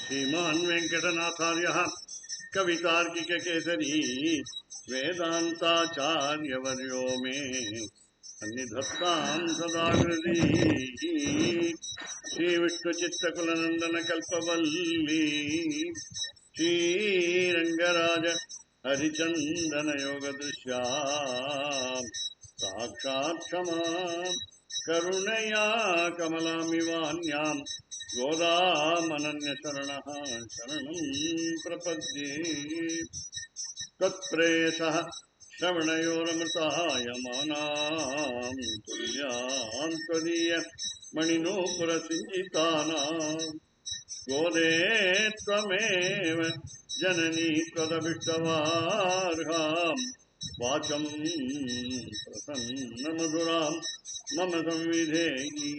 श्रीमान् वेंकटनाथार्यः कवितार्किककेसरी वेदान्ताचार्यवर्यो मे सन्निधत्तां सदा हृदि श्रीविष्णुचित्तकुलनन्दनकल्पवल्ली श्रीरङ्गराज हरिचन्दन योगदृश्या साक्षात् क्षमां करुणया कमलामिवान्यां गोदामनन्यशरणः शरणं प्रपद्ये तत्प्रेयसः श्रवणयोरमृतायमानां तुल्यां त्वदीय मणिनूपुरसिञ्चितानां गोदे त्वमेव जननी त्वदभिष्टवार्हां वाचं प्रसन्नमधुरां मम संविधेहि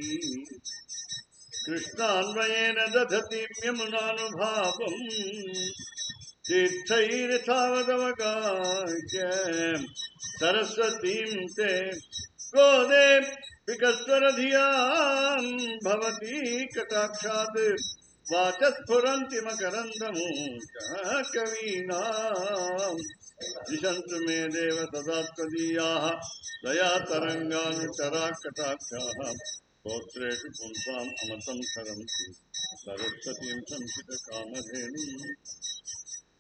कृष्णान्वयेन दधतीं यमुनानुभावम् तीर्थैर्तावदवगाह्य सरस्वतीं ते गोदे विकस्वरधियां भवती कटाक्षात् वाचस्फुरन्ति मकरन्दमूषः कवीनां दिशन्तु मे देव सदा त्वदीयाः दयातरङ्गानुचरा कटाक्षाः स्तोत्रेषु पुंसाम् अमृतं सरन्ति सरस्वतीं संसितकामधेनुम्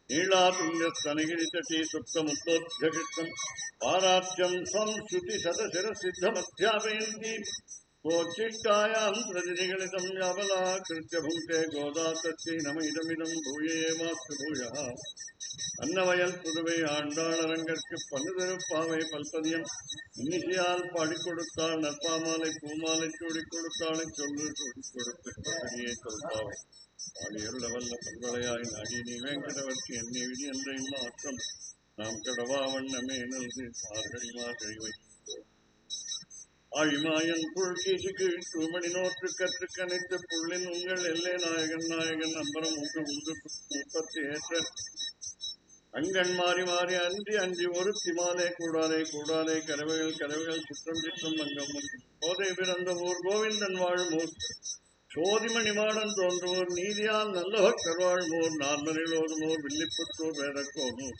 नीलातुङ्गस्तनगिरितटी सुप्तमुत्तोद्घटितं पाराच्यं स्वं श्रुतिशतशिरसिद्धमध्यापयन्ति कोच्चिष्टायां प्रतिनिगलितं याबलाकृत्य भुङ्क्ते गोदा तस्यै नम इदमिदं भूयेवास्तु भूयः அன்னவயல் புதுவை ஆண்டாளரங்கற்கு பன்னுதருப்பாவை பல்பதியம் இன்னிசையால் பாடிக் கொடுத்தாள் நற்பாமாலை பூமாலை சூடிக் கொடுத்தாளை சொல்லு சூடிக் கொடுத்து பகடியை சொல்பாவை பாடியருள வல்ல பல்வளையாய் நாடி நீ வேங்கடவர்க்கு என்னை விதி என்ற மாற்றம் நாம் கடவா வண்ணமே நல்கு மார்கழிவை ஆழிமாயன் புழ்கீசி கீழ் தூமணி நோற்று கற்று கனைத்து புள்ளின் உங்கள் எல்லை நாயகன் அம்பரம் உண்டு உண்டு முப்பத்தி ஏற்ற அங்கண் மாறி மாறி அன்றி அன்றி ஒருத்தி மாலே கூடாலே கரவைகள் சுற்றம் சிற்றம் அங்கம் போதை பிறந்த ஊர் கோவிந்தன் வாழும் ஊர் சோதிமணி மாடன் தோன்றுவோர் நீதியால் நல்லவர் வாழும் ஊர் நார்மலில் ஓதும் ஊர் வில்லிப்புத்தூர் வேதக்கோனூர்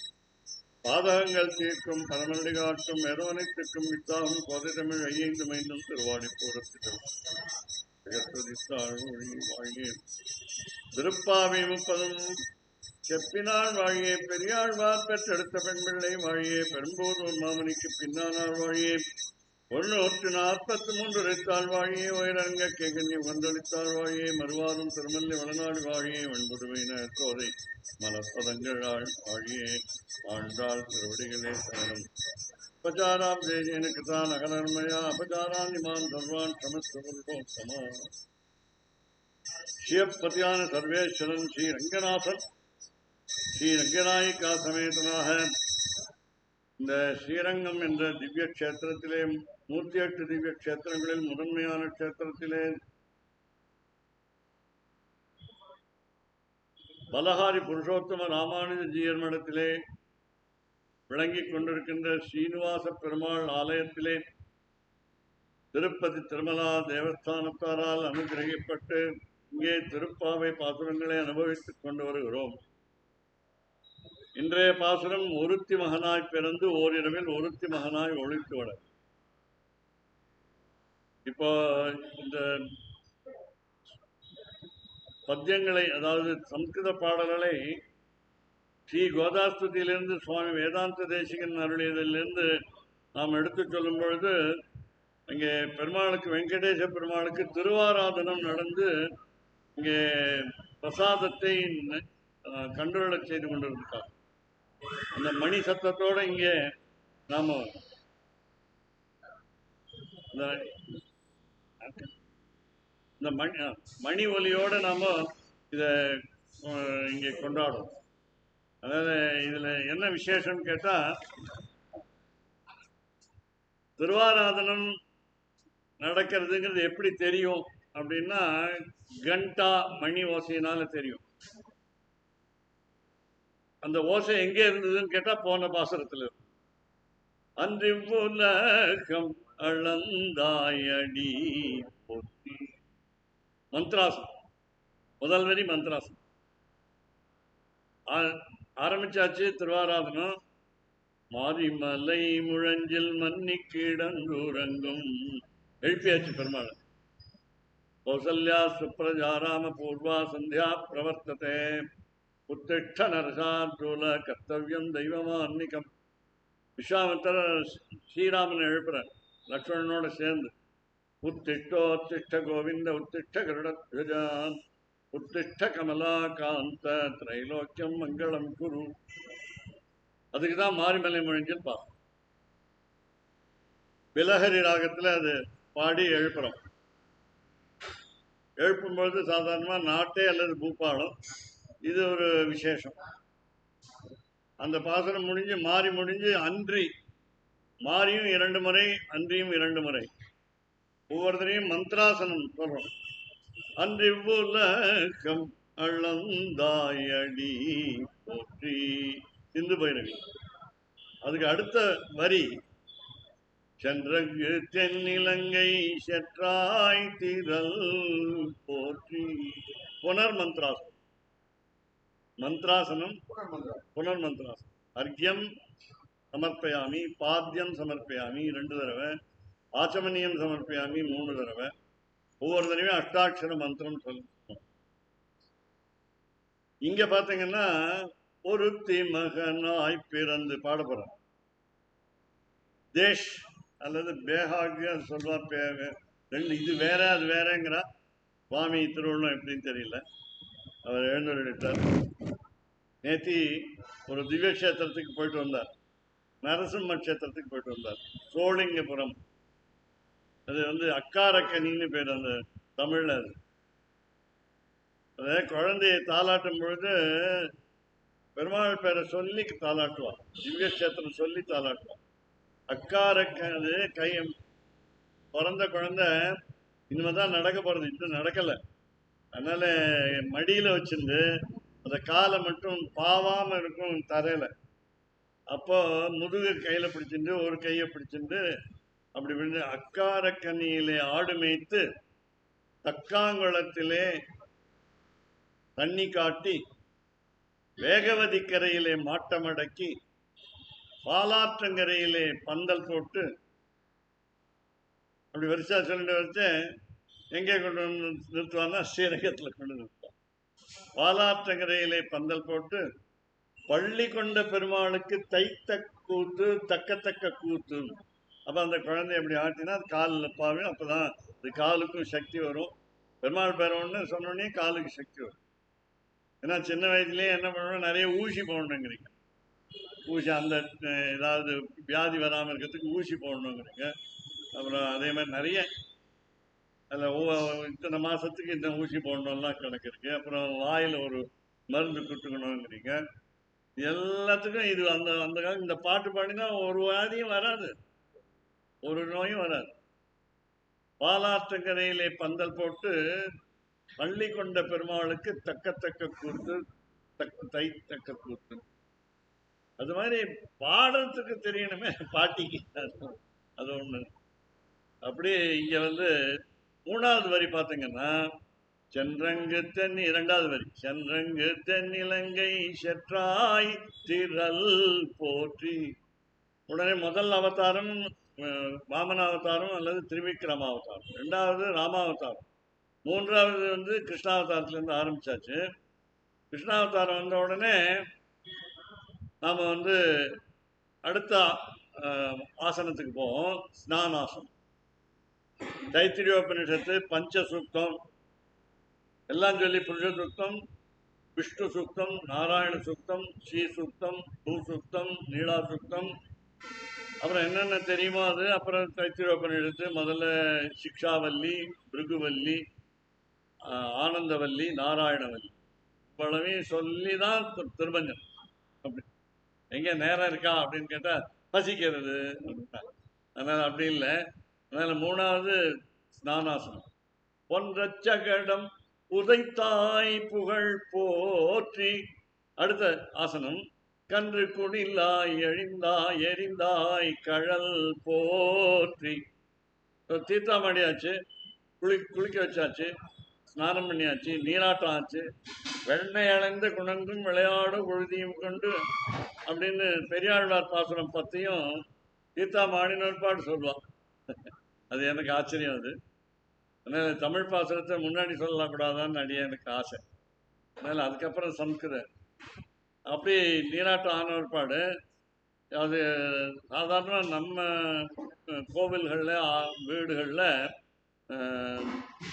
பாதகங்கள் தீர்க்கும் பரமனடி காட்டும் வேதவனைத்திற்கும் வித்தாகும் கோதை தமிழ் ஐயைந்து மைந்தும் திருவாடி பூரத்திடம் வாழியே திருப்பாவை 30 செப்பினாள் வாழியே பெரியாழ்வார் பெற்றெடுத்த பெண் பிள்ளை வாழியே பெரும்போதூர் மாமணிக்கு பின்னானாள் வாழியே 143 உரைத்தாள் வாழியே உயரங்க கேகன்ய வந்தளித்தாள் வாழியே மறுவாரும் திருமல்லி வளநாடு வாழியே வெண்புதுவையினர் கோதை மலப்பதங்கள் வாழியே ஆண்டாள் திருவடிகளே சரணம் அபச்சாராம் தேஜேன கிருதான் அகநர்மயா அபச்சாரான் இமான் சர்வான் சமஸ்தபுருஷோத்தமா சிவபதியான சர்வேஸ்வரன் ஸ்ரீ ரங்கநாதன் ஸ்ரீ ரங்கநாயிகா சமேதனாக இந்த ஸ்ரீரங்கம் என்ற திவ்ய கஷேத்திரத்திலே 108 திவ்ய கஷேத்திரங்களில் முதன்மையான கஷேத்திரத்திலே பலஹாரி புருஷோத்தம ராமானுஜ ஜீயர் மடத்திலே விளங்கிக் கொண்டிருக்கின்ற ஸ்ரீனிவாச பெருமாள் ஆலயத்திலே திருப்பதி திருமலா தேவஸ்தானத்தாரால் அனுகிரகிக்கப்பட்டு இங்கே திருப்பாவை பாசுரங்களை அனுபவித்துக் கொண்டு வருகிறோம். இன்றைய பாசுரம் ஒருத்தி மகனாய் பிறந்து ஓரிரவில் ஒருத்தி மகனாய் ஒழித்து வள. இப்போ இந்த பத்தியங்களை, அதாவது சம்ஸ்கிருத பாடல்களை ஸ்ரீ கோதாஸ்துதியிலிருந்து சுவாமி வேதாந்த தேசிகன் அருளியதிலிருந்து நாம் எடுத்து சொல்லும் பொழுது இங்கே பெருமாளுக்கு, வெங்கடேச பெருமாளுக்கு திருவாராதனம் நடந்து இங்கே பிரசாதத்தை கண்டுரளச் செய்து கொண்டிருக்கார். அந்த மணி சத்தத்தோட இங்கே நாம இந்த மணி ஒலியோட நாம இத இங்கே கொண்டாடுறோம். அதாவது இதுல என்ன விசேஷம் கேட்டா, திருவாராதனம் நடக்கிறதுங்கிறது எப்படி தெரியும் அப்படின்னா, கண்டா மணி ஓசையினால தெரியும். அந்த ஓசை எங்கே இருந்ததுன்னு கேட்டா போன பாசுரத்துல இருக்கு. அன்று உலகம் அளந்தாயடி போற்றி. மந்த்ராசம், முதல் வரி மந்த்ராசம். ஆரம்பிச்சாச்சு திருவாராதனம். மாரிமலை முழஞ்சில் மன்னி கிடந்துறங்கும் எழுப்பியாச்சு பெருமாள். கௌசல்யா சுப்ரஜாராம பூர்வா சந்தியா பிரவர்த்ததே உத்திஷ்ட நரசார்தூல கர்த்தவியம் தெய்வமான்னிகம். விஸ்வாமித்திரர் ஸ்ரீராமன் எழுப்புறார் லக்ஷ்மணனோட சேர்ந்து. உத்திஷ்டோத்திஷ்ட கோவிந்த உத்திஷ்ட கருடத்வஜா உத்திஷ்ட கமலா காந்த திரைலோக்கியம் மங்களம் குரு. அதுக்குதான் மாரிமலை முழங்கில் பாசம். பிலஹரி ராகத்துல அது பாடி எழுப்புறோம். எழுப்பும்பொழுது சாதாரணமா நாட்டே அல்லது பூப்பாலம், இது ஒரு விசேஷம். அந்த பாசனம் முடிஞ்சு மாறி முடிஞ்சு அன்றி, மாறியும் 2 முறை அன்றியும் 2 முறை. ஒவ்வொருத்தரையும் மந்திராசனம் சொல்றோம். அன்றி உலகம் அளந்தாயடி போற்றி சிந்து பைரவி. அதுக்கு அடுத்த வரி சென்றங்கு தென்னிலங்கை செற்றாய் திரள் போற்றி. புனர் மந்திராசனம். மந்திராசனம் புனர் மந்திராசனம். அர்க்யம் சமர்ப்பயாமி, பாத்தியம் சமர்ப்பயாமி 2 தடவை, ஆச்சமனியம் சமர்ப்பயாமி 3 தடவை. ஒவ்வொரு தடவையும் அஷ்டாட்சர மந்திரம் சொல்லணும். இங்க பாத்தீங்கன்னா ஒருத்தி மகனாய் பிறந்து பாட போறோம். தேஷ் அல்லது பேஹாகிய சொல்வார். ரெண்டு இது வேற அது வேறங்கிறா. சுவாமி திருவள்ளுவம் எப்படின்னு தெரியல, அவர் எழுந்துள்ளார். நேத்தி ஒரு திவ்ய கஷேத்திரத்துக்கு போயிட்டு வந்தார். நரசிம்ம கஷேத்திரத்துக்கு போயிட்டு வந்தார். சோழிங்கபுரம். அது அக்காரக்கனின்னு பேர் அந்த தமிழ்ல. அது குழந்தையை தாளாட்டும் பொழுது பெருமாள் பேரை சொல்லி தாளாட்டுவான். திவ்ய கஷேத்திரம் சொல்லி தாளாட்டுவான். அக்காரக்கது கை பிறந்த குழந்தை இனிமேதான் நடக்க போறது, இன்னும் நடக்கல. அதனால மடியில வச்சிருந்து அந்த காலை மட்டும் பாவாம இருக்கும் தரையில. அப்போ முதுகு கையில பிடிச்சிட்டு ஒரு கையை பிடிச்சிட்டு அப்படி விழுந்து அக்காரக்கனியிலே ஆடு மேய்த்து தக்காங்குளத்திலே தண்ணி காட்டி வேகவதி கரையிலே மாட்டமடக்கி பாலாற்றங்கரையிலே பந்தல் போட்டு அப்படி வரிசா சொல்லிட்டு வச்சு எங்கே கொண்டு வந்து நிறுத்துவான்னா ஸ்ரீரங்கத்தில் கொண்டு நிறுத்துவான். பாலாற்றங்கரையிலே பந்தல் போட்டு பள்ளி கொண்ட பெருமாளுக்கு தைத்த கூத்து தக்க கூத்து. அப்ப அந்த குழந்தை எப்படி ஆட்டினா காலில் பாவையும், அப்பதான் அது காலுக்கும் சக்தி வரும். பெருமாள் பெறவுன்னு சொன்னோடனே காலுக்கு சக்தி வரும். ஏன்னா சின்ன வயசுலயே என்ன பண்ணணும், நிறைய ஊசி போடணுங்கிறீங்க. ஊசி அந்த ஏதாவது வியாதி வராமல் இருக்கிறதுக்கு ஊசி போடணுங்கிறீங்க. அப்புறம் அதே மாதிரி நிறைய அதில் இத்தனை மாசத்துக்கு இந்த ஊசி போடணும்லாம் கணக்கு இருக்கு. அப்புறம் வாயில் ஒரு மருந்து குட்டுக்கணுங்கிறீங்க. எல்லாத்துக்கும் இது அந்த அந்த காலம் இந்த பாட்டு பாடினா ஒரு வியாதியும் வராது, ஒரு நோயும் வராது. பாலாற்றங்கரையிலே பந்தல் போட்டு பள்ளி கொண்ட பெருமாளுக்கு தக்க கூத்து தக்க கூத்து. அது மாதிரி பாடுறதுக்கு தெரியணுமே பாட்டிக்கு, அது ஒண்ணு. அப்படியே இங்க 3வது வரி பார்த்தீங்கன்னா சென்றங்கு தென் 2வது வரி சென்றங்கு தென்னிலங்கை செற்றாய் திரள் போற்றி. உடனே முதல் அவதாரம் வாமன அவதாரம் அல்லது திரிவிக்ரம அவதாரம், 2வது ராமாவதாரம், 3வது கிருஷ்ணாவதாரத்திலிருந்து ஆரம்பிச்சாச்சு. கிருஷ்ணாவதாரம் வந்த உடனே நாம அடுத்த ஆசனத்துக்கு போவோம். ஸ்நானாசனம். தைத்திரியோபனிஷத்து பஞ்சசூக்தம் எல்லாம் சொல்லி புருஷ சூக்தம், விஷ்ணு சூக்தம், நாராயண சூக்தம், ஸ்ரீ சூக்தம், பூ சூக்தம், நீலா சூக்தம், அப்புறம் என்னென்ன தெரியுமோ அது. அப்புறம் தைத்திரியோபனிஷத்து முதல்ல சிக்ஷாவல்லி, பிருகுவல்லி, ஆனந்தவல்லி, நாராயணவல்லி இவ்வளவையும் சொல்லிதான் திருமஞ்சம். அப்படி எங்க நேரம் இருக்கா அப்படின்னு கேட்டா பசிக்கிறது அப்படின்னா, அதனால அப்படி இல்லை. அதனால 3வது ஸ்நானாசனம். பொன்றச்சகடம் உதைத்தாய் புகழ் போற்றி. அடுத்த ஆசனம் கன்று குடிலாய் எழிந்தாய் எரிந்தாய் கழல் போற்றி. தீர்த்தாமடியாச்சு, குளிக்க வச்சாச்சு, ஸ்நானம் பண்ணியாச்சு, நீராட்டம் ஆச்சு. வெண்ணெய் அடைந்த குணங்கும் விளையாடும் உழுதியும் கொண்டு அப்படின்னு பெரியாழ்வார் பாசுரம் பத்தியும் கீதா மாணினோற்பாடு சொல்லுவான். அது எனக்கு ஆச்சரியம். அது அதனால தமிழ் பாசுரத்தை முன்னாடி சொல்லலாம் கூடாதான்னு அடியே எனக்கு ஆசை. அதனால அதுக்கப்புறம் சம்ஸ்கிருதம் அப்படி நீராட்டம் ஆன ஒருபாடு அது சாதாரண நம்ம கோவில்களில் வீடுகளில்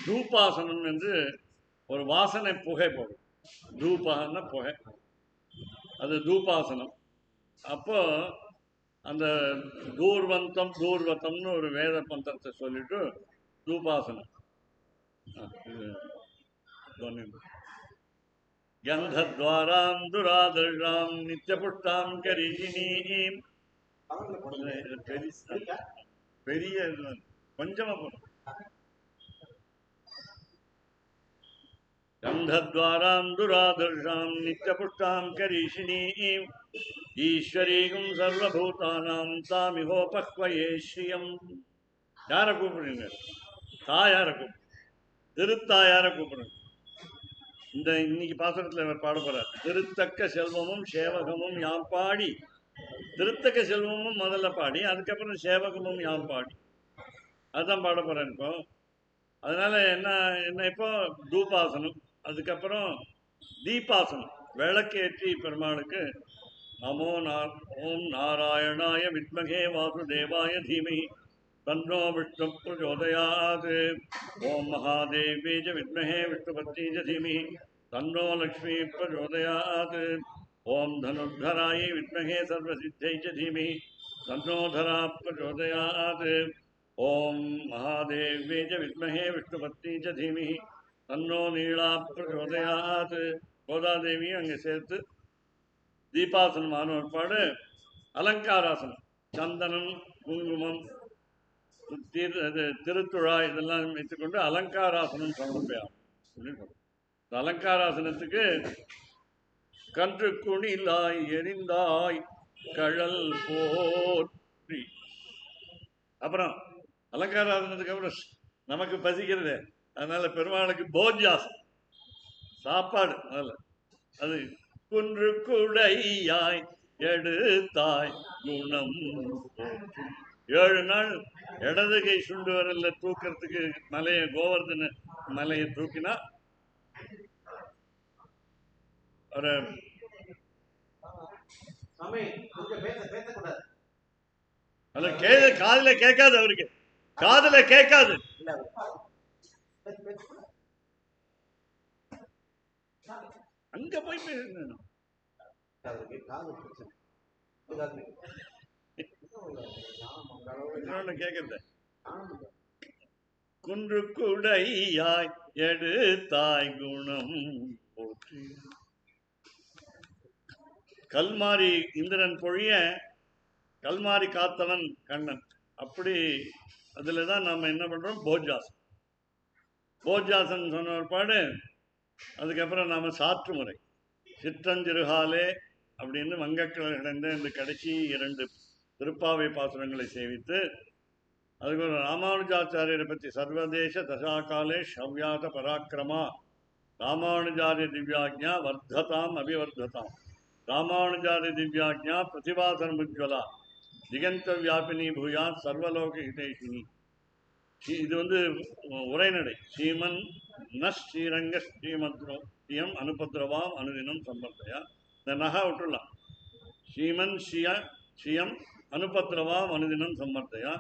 தூபாசனம் என்று ஒரு வாசனை புகை போடும். தூபான புகை, அது தூபாசனம். அப்போ அந்த தூர்வத்தம்னு ஒரு வேத பந்தத்தை சொல்லிட்டு தூபாசனம். கந்தத்வாராம் துராதர்ஷாம் நித்தியபுஷ்டாம் கரீணீம். பெரிய கொஞ்சமா போடும். கந்தத்வாராம் துராதர்ஷாம் நித்தியபுஷ்டாம் கரீஷிணீம் ஈஸ்வரீகும் சர்வபூதானாம் தாமிகோபக்வயே ஸ்ரீயம். யாரை கூப்பிடுங்க? தாயாரை கூப்பிடு, திருத்தாயாரை கூப்பிடுங்க. இந்த இன்னைக்கு பாசுரத்தில் இவர் பாட போறார். திருத்தக்க செல்வமும் சேவகமும் யாம் பாடி. திருத்தக்க செல்வமும் முதல்ல பாடி, அதுக்கப்புறம் சேவகமும் யாம் பாடி, அதுதான் பாட போறேன் இப்போ. அதனால என்ன இப்போ தூபாசனம், அதுக்கப்புறம் தீபாசனம், விளக்கேற்றி பெருமாளுக்கு ஓம் நாராயணாய வித்மகே வாசுதேவாய தீமஹி தன்னோ விஷ்ணு பிரச்சோதயாத். ஓம் மகாதேவி ச வித்மஹே விஷ்ணுபத்னி ச தீமஹி தன்னோ லக்ஷ்மீ பிரச்சோதயாத். ஓம் தனுர்தராய வித்மஹே சர்வசித்தை ச தீமஹி தன்னோ தரா பிரச்சோதயாத். ஓம் மகாதேவி ச வித்மஹே விஷ்ணுபத்னி ச தீமஹி தன்னோ நீளா பிரச்சோதயாத். கோதாதேவியும் அங்கே சேர்த்து தீபாசனமான ஒருபாடு அலங்காராசனம், சந்தனம் குங்குமம் திருத்துழா இதெல்லாம் வைத்துக்கொண்டு அலங்காராசனம் சமர்ப்பயாம். அலங்காராசனத்துக்கு கன்று குணிலாய் எரிந்தாய் கழல் போற்றி. அப்புறம் அலங்காராசனத்துக்கு அப்புறம் நமக்கு பசிக்கிறது, அதனால பெருமாளுக்கு போஜ்யாசனம், சாப்பாடு. அதில் அது குன்று குடையாய் எடுத்தாய் குணம். 7 நாள் இடது கை சுண்டு வரல தூக்கிறதுக்கு மலையை, கோவர்தன மலையை தூக்கினா ஒரு காதுல கேட்காது, அவருக்கு காதுல கேட்காது. அங்க போய் பேசணும். கேட்கறது குன்று குடையாய் எடுத்தாய் குணம் போற்றி. கல்மாரி இந்திரன் பொழிய கல்மாரி காத்தவன் கண்ணன். அப்படி அதுலதான் நாம என்ன பண்றோம், போஜ்யாசன். போஜ்யாசன் சொன்ன ஒரு பாடு. அதுக்கப்புறம் நாம சாற்று முறை, சிற்றஞ்சிறுகாலே அப்படின்னு வங்கக்கிழந்த இந்த கடைசி 2 திருப்பாவை பாசுரங்களை சேவித்து, அதுக்கு ஒரு ராமானுஜாச்சாரியரை பற்றி சர்வதேச தசாகாலே ஷவ்யாத பராக்கிரமா ராமானுஜாரிய திவ்யாஜ்ஞா வர்த்ததாம் அபிவர்த்ததாம் ராமானுஜாரிய திவ்யாஜ்ஞா பிரதிபாசனமுஜ்வலா திகந்த வியாபினி பூயாத் சர்வலோக ஹிதேஷினி. இது உரைநடை. ஸ்ரீமன் ஸ்ரீரங்க ஸ்ரீமத்ரோயம் அனுபத்ரவாம் அனுதினம் சம்பர்த்தையா. இந்த நகா விட்டுலாம். ஸ்ரீமன் ஸ்ரீயம் அனுபத்ரவாம் அனுதினம் சம்பர்த்தையா.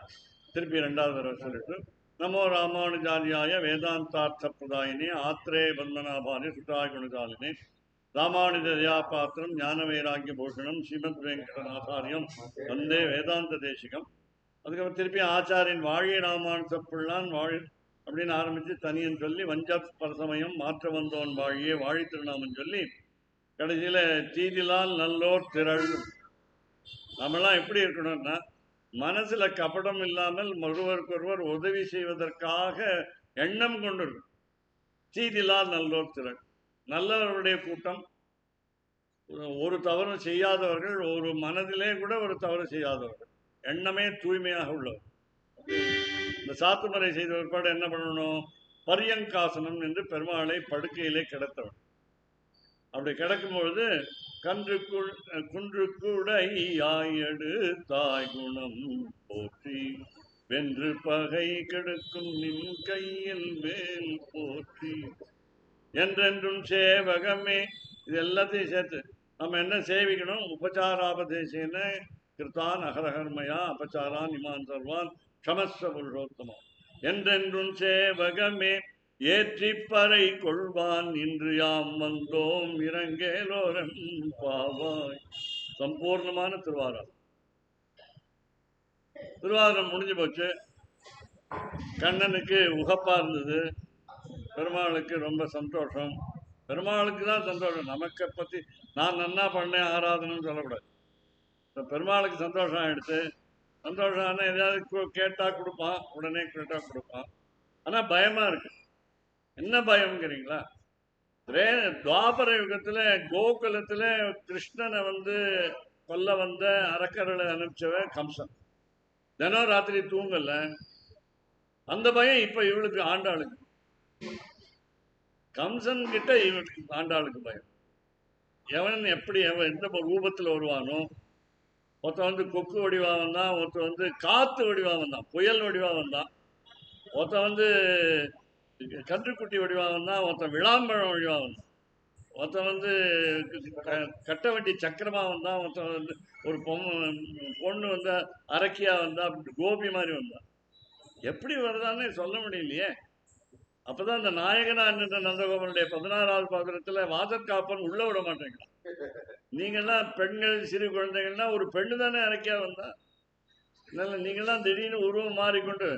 திருப்பி 2வது தடவை சொல்லிட்டு நமோ ராமானுஜாரியாய வேதாந்தார்த்த பிரதாயினே ஆத்ரே பந்தனாபாரி சுட்டாய் குணசாலினே ராமானுஜ தயாபாத்திரம் ஞான வைராக்கிய பூஷணம் ஸ்ரீமத் வெங்கடநாதாரியம் வந்தே வேதாந்த தேசிகம். அதுக்கப்புறம் திருப்பி ஆச்சாரியன் வாழி ராமானுஜ பிள்ளான் வாழி அப்படின்னு ஆரம்பித்து தனியன் சொல்லி வஞ்ச பரசமயம் மாற்ற வந்தோன் வாழியே வாழி திருநாமன் சொல்லி கடைசியில் தீதிலால் நல்லோர் திரள். நம்மளாம் எப்படி இருக்கணும்னா, மனசுல கபடம் இல்லாமல் ஒருவருக்கொருவர் உதவி செய்வதற்காக எண்ணம் கொண்டிருக்கும். தீதிலால் நல்லோர் திரள், நல்லவர்களுடைய கூட்டம். ஒரு தவறு செய்யாதவர்கள், ஒரு மனதிலே கூட ஒரு தவறு செய்யாதவர்கள், எண்ணமே தூய்மையாக உள்ளவர். இந்த சாத்துமுறை செய்த பிற்பாடு என்ன பண்ணணும், பரியங்காசனம் என்று பெருமாளை படுக்கையிலே கிடத்தவன். அப்படி கிடக்கும் பொழுது குன்றுக்குடையாயடு தாய் குணம் போற்றி வென்று பகை கெடுக்கும் நின் கையில் வேல் போற்றி என்றென்றும் சேவகமே. இது எல்லாத்தையும் சேர்த்து நம்ம என்ன சேவிக்கணும்? உபச்சாராபதேசேன கிருத்தான் அகரகர்மயா அபச்சாரான் இமான் சர்வான் சமஸ்வ புருஷோத்தமம். என்றென்றும் சேவகமே ஏற்றி பறை கொள்வான் இன்று யாம் வந்தோம் இறங்கேலோரம் பாவாய். சம்பூர்ணமான திருவாரம். திருவாரம் முடிஞ்சு போச்சு. கண்ணனுக்கு உகப்பா இருந்தது. பெருமாளுக்கு ரொம்ப சந்தோஷம். பெருமாளுக்கு தான் சந்தோஷம். நமக்கு பத்தி நான் நன்னா பண்ணேன் ஆராதனைன்னு சொல்லக்கூடாது. பெருமாளுக்கு சந்தோஷம் ஆயிடுச்சு. சந்தோஷம் ஆனால் ஏதாவது கேட்டா கொடுப்பான், உடனே கேட்டா கொடுப்பான். ஆனா பயமா இருக்கு. என்ன பயம்ங்கிறீங்களா? துவாபர யுகத்துல கோகுலத்துல கிருஷ்ணனை கொல்ல வந்த அரக்கர்களை அனுப்பிச்சவன் கம்சன். தினம் ராத்திரி தூங்கல. அந்த பயம் இப்ப இவளுக்கு ஆண்டாளுக்கு. கம்சன் கிட்ட இவளுக்கு ஆண்டாளுக்கு பயம். எவன் எப்படி எந்த ரூபத்துல வருவானோ. ஒருத்தன் கொக்கு வடிவா வந்தான், ஒருத்தன் காத்து வடிவா வந்தான், புயல் வடிவா வந்தான், ஒருத்தன் கன்றுக்குட்டி வடிவா வந்தான், ஒருத்தன் விளாம்பழம் வடிவா வந்தான், ஒருத்தன் கட்ட வண்டி சக்கரமா வந்தான், ஒருத்தன் ஒரு பொண்ணு அரக்கியா வந்தா, கோபி மாதிரி வந்தான். எப்படி வருதான்னு சொல்ல முடியலையே. அப்பதான் இந்த நாயகனா என்ற நந்தகோபனுடைய 16வது பாத்திரத்துல வாசற்காப்பன் உள்ள விட மாட்டேங்கிறான். நீங்கெல்லாம் பெண்கள் சிறு குழந்தைகள்னா ஒரு பெண்ணு தானே அரக்கியா வந்தா. அதனால நீங்கெல்லாம் திடீர்னு உருவம் மாறிக்கொண்டு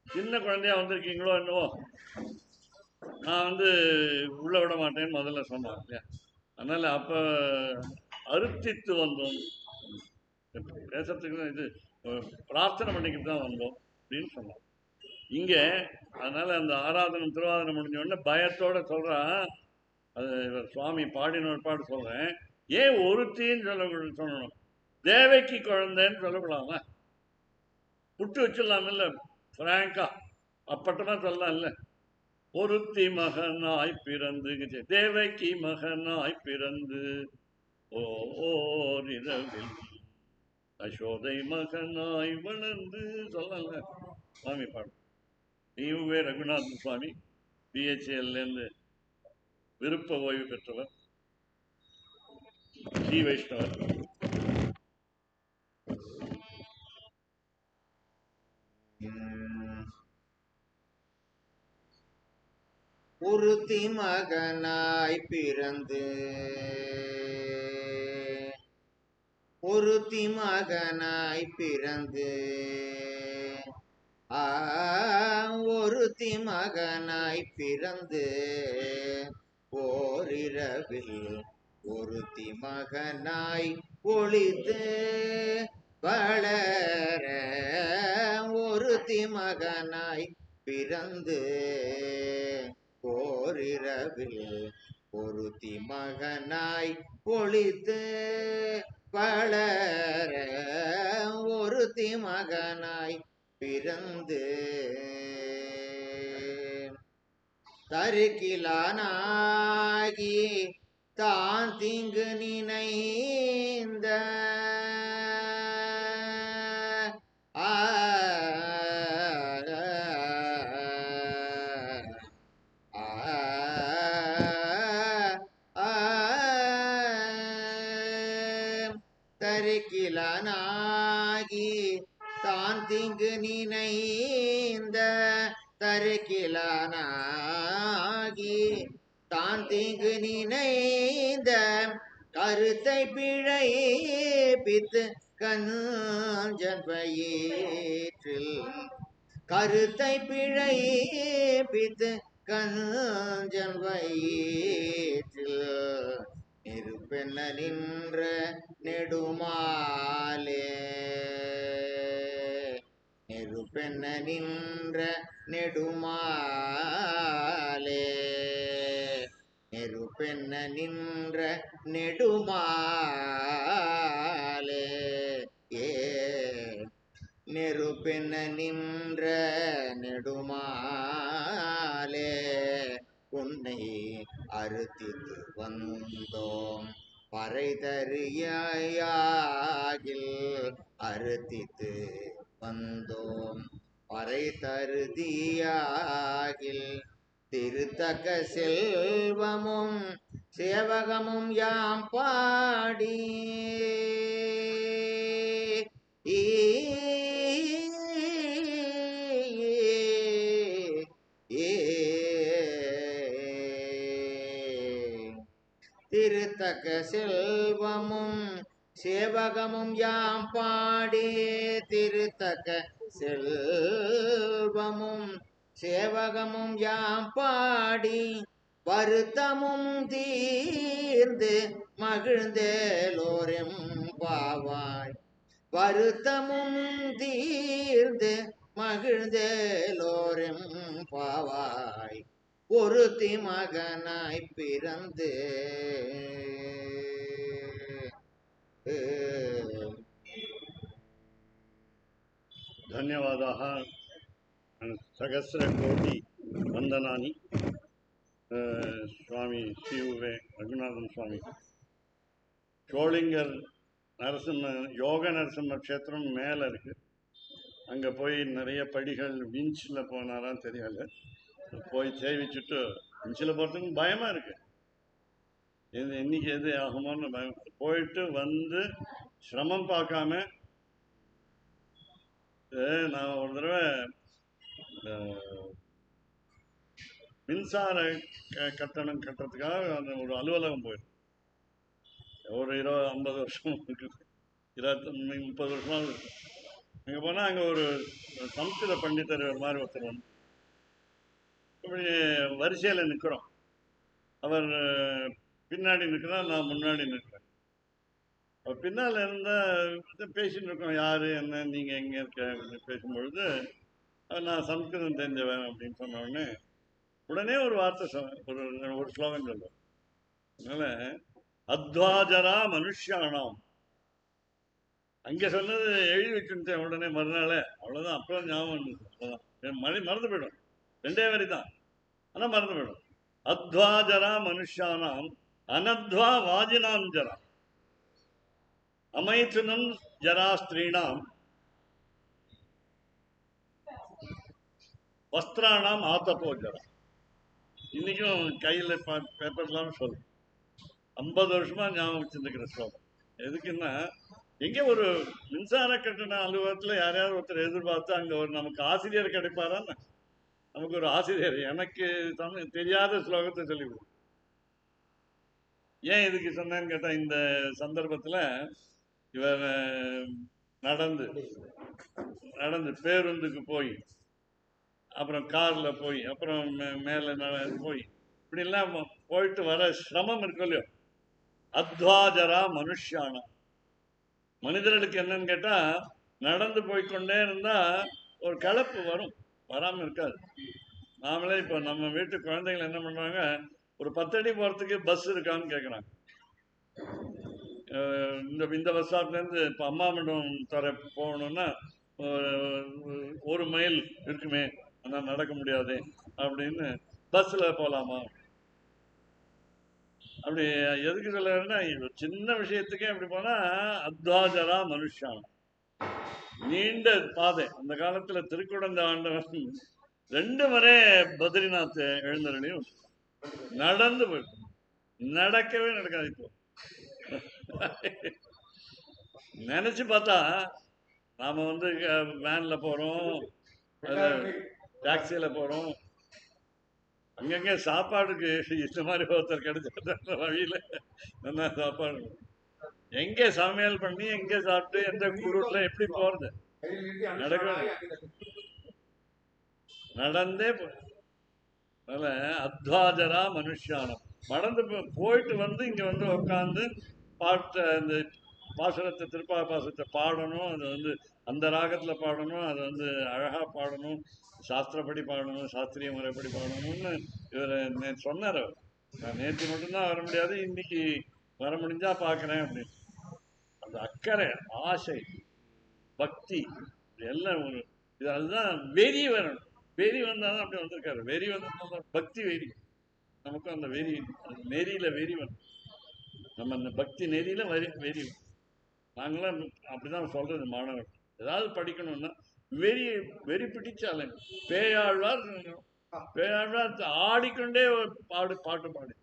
சின்ன குழந்தையா வந்திருக்கீங்களோ என்னவோ, நான் உள்ள விட மாட்டேன்னு முதல்ல சொன்னான் இல்லையா. அதனால அப்ப அருத்தித்து வந்தோம். பேசத்துக்கு இது பிரார்த்தனை பண்ணிக்கிட்டு தான் வந்தோம் அப்படின்னு சொன்னோம் இங்க. அதனால அந்த ஆராதனம் திருவாதனை முடிஞ்ச உடனே பயத்தோட சொல்றான். அது சுவாமி பாடின பாடு சொல்றேன். ஏன் ஒருத்தின்னு சொல்லணும்? தேவைக்கு குழந்தைன்னு சொல்லக்கூடாது. புட்டு வச்சிடலாம் இல்ல, பிராங்கா அப்பட்டமா சொல்லலாம் இல்ல. ஒருத்தி மகனாய் பிறந்து தேவைக்கு மகனாய் பிறந்து ஓரிரவில் அசோதை மகனாய் வளர்ந்து சொல்லல சுவாமி பாடு. ஈவே ரகுநாதன் சுவாமி பிஹெச்எல்லேருந்து விருப்ப ஓய்வு பெற்றவர், ஸ்ரீ வைஷ்ணவர். ஒருத்தி மகனாய் பிறந்து ஒருத்தி மகனாய் பிறந்து ஒருத்தி மகனாய் பிறந்து ஓரிரவில் ஒருத்தி மகனாய் ஒளித்து வளர ஒருத்தி மகனாய் பிறந்து ஓரிரவில் ஒருத்தி மகனாய் ஒளித்து வளர ஒருத்தி மகனாய் பிறந்து தருக்கிலானாகி தான் தீங்கு நினைந்த தருக்கிலானாகி தான் தீங்கு நினைந்த தருக்கிலானாகி தான் தீங்கு நினைந்த கருத்தை பிழைப்பித்து கஞ்சன் பயிற்றில் கருத்தை பிழைப்பித்து கஞ்சன் வயிற்றில் நெருப்பென்ன நின்ற நெடுமாலே நெருப்பென்ன நின்ற நெடுமாலே நெருப்பென்ன நின்ற நெடுமாலே ஏ நெருப்பென்ன நின்ற நெடுமாலே உன்னை அறுத்தித்து வந்தோம் பறை தருயாகில் அறுத்தித்து வந்தோம் பறை தருதியாகில் திருத்தக்க செல்வமும் சேவகமும் யாம் பாடி திருத்தக்க செல்வமும் சேவகமும் யாம் பாடி திருத்தக்க செல்வமும் சேவகமும் யாம் பாடி வருத்தமும் தீர்ந்து மகிழ்ந்தேலோரெம் பாவாய் வருத்தமும் தீர்ந்து மகிழ்ந்தேலோரெம் பாவாய் ஒருத்தி மகனாய் பிறந்து ಧನ್ಯವಾದಾः ಸಹಸ್ರಕೋಟಿ ವಂದನಾನಿ சுவாமி சிவவே ரகுநாதன் சுவாமி. சோளிங்கர் நரசிம்ம யோக நரசிம்ம க்ஷேத்திரம் மேலே இருக்குது. அங்கே போய் நிறைய படிகள் விஞ்சில் போனாரான்னு தெரியல. போய் சேவிச்சுட்டு விஞ்சில் போகிறதுக்கு பயமாக இருக்குது. இன்னைக்கு எது ஆகுமோன்னு பயம். போயிட்டு வந்து சிரமம் பார்க்காம நான் ஒரு தடவை மின்சார கட்டணம் கட்டுறதுக்காக அந்த ஒரு அலுவலகம் போயிடும். ஒரு 50 வருஷம் இருக்குது, 30 வருஷமாக இருக்கும். அங்கே போனால் அங்கே ஒரு சம்ஸ்கிருத பண்டிதர் மாதிரி ஒருத்தர் வந்து இப்படி வரிசையில் நிற்கிறோம். அவர் பின்னாடி நிற்கிறார், நான் முன்னாடி நிற்கிறேன். அவர் பின்னால் இருந்தால் பேசின்னு இருக்கோம், யார் என்ன நீங்கள் எங்கே இருக்க அப்படின்னு பேசும்பொழுது நான் சம்ஸ்கிருதம் தெரிஞ்சவன் அப்படின்னு சொன்ன உடனே ஒரு வார்த்தை ஒரு ஸ்லோகம் சொல்லுவேன். அதனால அத்வாஜரா மனுஷியானாம் அங்கே சொன்னது எழுதி வச்சுட்டேன். உடனே மறுநாள் அவ்வளோதான். அப்புறம் ஞாபகம் அவ்வளோதான். மறந்து போயிடும். 2 வரி தான், ஆனால் மறந்து போயிடும். அத்வாஜரா மனுஷியானாம் அனத்வா வாஜினாம் ஜரா அமைத்துனம் ஜரா ஸ்திரீணாம் வஸ்திராணாம் ஆத்தப்போ ஜரா. இன்னைக்கும் கையில் பேப்பர்லாம் சொல்லும். 50 வருஷமா ஞாபகம் வச்சுருக்கிற ஸ்லோகம். எதுக்குன்னா, எங்கே ஒரு மின்சார கட்டண அலுவலகத்தில் யாரையாவது ஒருத்தர் எதிர்பார்த்து அங்கே ஒரு நமக்கு ஆசிரியர் கிடைப்பாரான்னு, நமக்கு ஒரு ஆசிரியர் எனக்கு தெரியாத ஸ்லோகத்தை சொல்லி கொடுக்கும். ஏன் இதுக்கு சொன்னேன்னு கேட்டால், இந்த சந்தர்ப்பத்தில் இவர் நடந்து பேருந்துக்கு போய் அப்புறம் காரில் போய் அப்புறம் மேலே போய் இப்படிலாம் போயிட்டு வர சிரமம் இருக்கும் இல்லையோ. அத்வாஜரா மனுஷானா மனிதர்களுக்கு என்னன்னு கேட்டால், நடந்து போய்கொண்டே இருந்தால் ஒரு கலப்பு வரும், வராமல் இருக்காது. நாமளே இப்போ நம்ம வீட்டு குழந்தைகள் என்ன பண்ணுறாங்க, ஒரு 10 அடி போகிறதுக்கு பஸ் இருக்கான்னு கேட்குறாங்க. இந்த பஸ் ஸ்டாப்லேருந்து இப்போ அம்மா மண்டபம் தர போகணுன்னா 1 மைல் இருக்குமே, ஆனால் நடக்க முடியாது அப்படின்னு பஸ்ஸில் போகலாமா? அப்படி எதுக்கு சொல்லுறேன்னா, சின்ன விஷயத்துக்கே அப்படி போனால் அத்வாஜரா மனுஷானம். நீண்ட பாதை. அந்த காலத்தில் திருக்குடந்த ஆண்டவன் 2 முறை பத்ரிநாத் எழுந்தருளையும் நடந்து போயிருக்கோம். நடக்கவே நடக்காது. இப்போ நினைச்சு பார்த்தா நாம வேன்ல போறோம், டாக்ஸியில போறோம், அங்கங்க சாப்பாடுக்கு இந்த மாதிரி ஒருத்தர் கிடைச்ச வழியில என்ன சாப்பாடு, எங்க சமையல் பண்ணி எங்க சாப்பிட்டு எந்த குரூட்ல எப்படி போறது? நடந்தே அதனால அத்வாஜரா மனுஷானம். நடந்து போயிட்டு இங்க உட்காந்து பாட்ட அந்த பாசுரத்தை திருப்பாபாசத்தை பாடணும். அது அந்த ராகத்தில் பாடணும். அது அழகாக பாடணும், சாஸ்திரப்படி பாடணும், சாஸ்திரிய முறைப்படி பாடணும்னு இவர் சொன்னார். அவர் நான் நேற்று மட்டும்தான் வர முடியாது, இன்னைக்கு வர முடிஞ்சா பார்க்குறேன் அப்படின்னு. அந்த அக்கறை, ஆசை, பக்தி எல்லாம் இது அதுதான் வெறி வரணும். வெறி வந்தால் தான் அப்படி வந்திருக்காரு. வெறி வந்தால் பக்தி வெறி. நமக்கும் அந்த வெறி, நெறியில வெறி வரும். நம்ம அந்த பக்தி நெறியில வெறி. நாங்களாம் அப்படிதான் சொல்றது மாணவர், ஏதாவது படிக்கணும்னா வெறி வெறி பிடிச்சாலே. பேயாழ்வார் பேயாழ்வார் ஆடிக்கொண்டே பாட்டு பாடி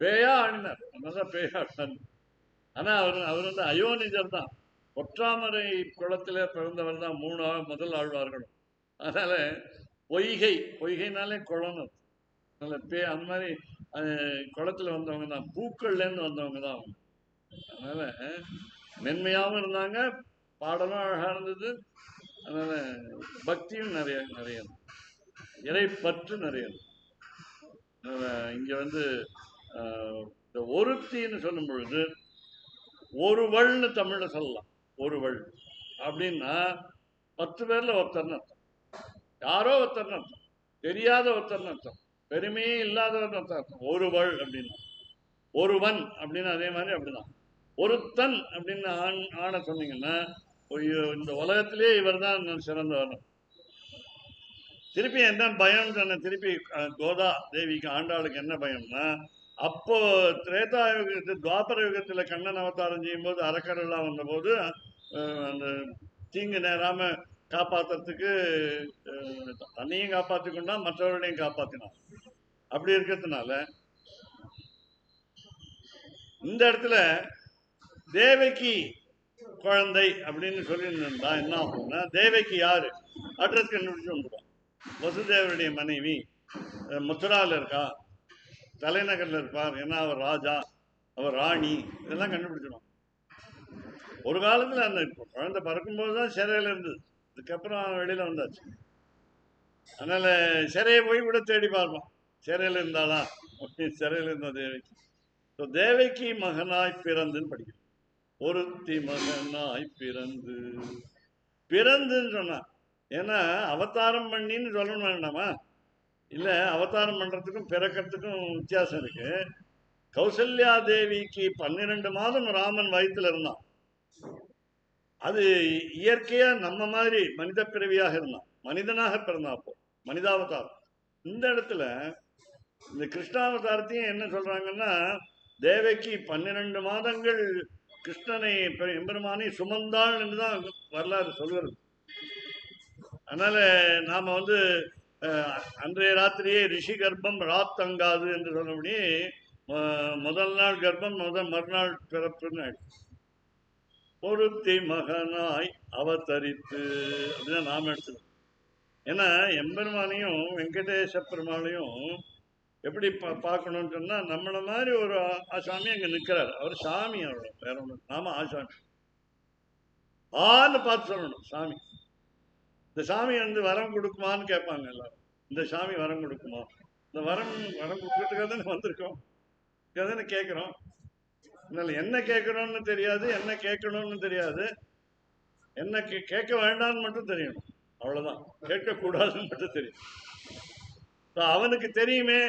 பேயா ஆடினார், அதனாலதான் பேயாழ்வார். ஆனா அவர் வந்து அயோனிஜர் தான், ஒற்றாமரை குளத்திலே பிறந்தவர் தான் முதல் ஆழ்வார்களும். அதனால பொய்கைனாலே குளம், அதனால அந்த மாதிரி குளத்துல வந்தவங்க தான், பூக்கள்ல இருந்து வந்தவங்க தான் அவங்க. அதனால மென்மையாகவும் இருந்தாங்க, பாடலும் அழகா இருந்தது. அதனால பக்தியும் நிறைய இறை பற்று நிறைய. இங்க வந்து இந்த ஒருத்தின்னு சொல்லும் பொழுது ஒருவள்னு தமிழ்ல சொல்லலாம். ஒருவள் அப்படின்னா 10 பேர்ல ஒருத்தர்னு அர்த்தம், யாரோ ஒருத்தர்னு அர்த்தம், தெரியாத ஒருத்தர்னு அர்த்தம், பெருமையே இல்லாதவர்னு அர்த்தம். ஒருவள் அப்படின்னா ஒருவன் அப்படின்னு அதே மாதிரி அப்படிதான். ஒருத்தன் அப்படின்னு ஆணை சொன்னீங்கன்னா இந்த உலகத்திலே இவர் தான் சிறந்தவர். திருப்பி என்ன பயம் சொன்ன, திருப்பி கோதா தேவிக்கு ஆண்டாளுக்கு என்ன பயம்னா, அப்போ திரேதா யுகத்தில் துவாபர யுகத்துல கண்ணன் அவதாரம் செய்யும் போது அரக்கரெல்லாம் வந்த போது அந்த தீங்கு நேராம காப்பாத்துறதுக்கு தன்னையும் காப்பாற்றிக்கொண்டா மற்றவர்களையும் காப்பாத்தினான். அப்படி இருக்கிறதுனால இந்த இடத்துல தேவகி குழந்தை அப்படின்னு சொல்லியிருந்தா என்ன ஆகும்னா, தேவகி யாரு அட்ரஸ் கண்டுபிடிச்சு வந்துடும். வசுதேவருடைய மனைவி, மதுராவில் இருக்கா, தலைநகர்ல இருப்பார், ஏன்னா அவர் ராஜா, அவர் ராணி, இதெல்லாம் கண்டுபிடிச்சிடும். ஒரு காலத்துல அந்த குழந்தை பறக்கும்போதுதான் சிறையில இருந்தது, அதுக்கப்புறம் வெளியில வந்தாச்சு. அதனால சிறையை போய் கூட தேடி பார்ப்போம், சிறையில இருந்தாளா அப்படின்னு. சிறையில இருந்த தேவகி, தேவகி மகனாய் பிறந்துன்னு படிக்கிறோம். ஒருத்தி மகனாய் பிறந்துன்னு சொன்னா, ஏன்னா அவதாரம் பண்ணின்னு சொல்லணும் வேண்டாமா? இல்ல, அவதாரம் பண்றதுக்கும் பிறக்கிறதுக்கும் வித்தியாசம் இருக்கு. கௌசல்யா தேவிக்கு 12 மாதம் ராமன் வயிற்றுல இருந்தான். அது இயற்கையா நம்ம மாதிரி மனித பிறவியாக இருந்தான், மனிதனாக பிறந்தான். அப்போ மனிதாவதாரம். இந்த இடத்துல இந்த கிருஷ்ணாவதாரத்தையும் என்ன சொல்றாங்கன்னா, தேவகி 12 மாதங்கள் கிருஷ்ணனை எம்பெருமானை சுமந்தாள் என்றுதான் வரலாறு சொல்கிறது. அதனால நாம வந்து அன்றைய ராத்திரியே ரிஷி கர்ப்பம் ராத்தங்காது என்று சொல்லபடி முதல் நாள் கர்ப்பம், மறுநாள் பிறப்புன்னு ஆயிடுச்சு. ஒருத்தி மகனாய் அவதரித்து அப்படின்னா நாம எடுத்துக்கணும். ஏன்னா எம்பெருமானையும் வெங்கடேச பெருமாளையும் எப்படி பார்க்கணும்னு சொன்னா, நம்மள மாதிரி ஒரு ஆசாமி அங்க நிக்கிறார், அவர் சாமி, அவ்வளவு, வேற ஒண்ணு. நாம ஆசாமி ஆன்னு பார்த்து சொல்லணும். சாமி, இந்த சாமி வந்து வரம் கொடுக்குமான்னு கேட்பாங்க எல்லாரும். இந்த சாமி வரம் கொடுக்குமா? இந்த வரம் கொடுக்கறதுக்காக தானே வந்திருக்கோம், தானே கேட்கிறோம். அதனால என்ன கேட்கிறோம்னு தெரியாது, என்ன கேட்கணும்னு தெரியாது, என்ன கேட்க வேண்டாம்னு மட்டும் தெரியணும், அவ்வளவுதான். கேட்கக்கூடாதுன்னு மட்டும் தெரியும். அவனுக்கு தெரியுமே.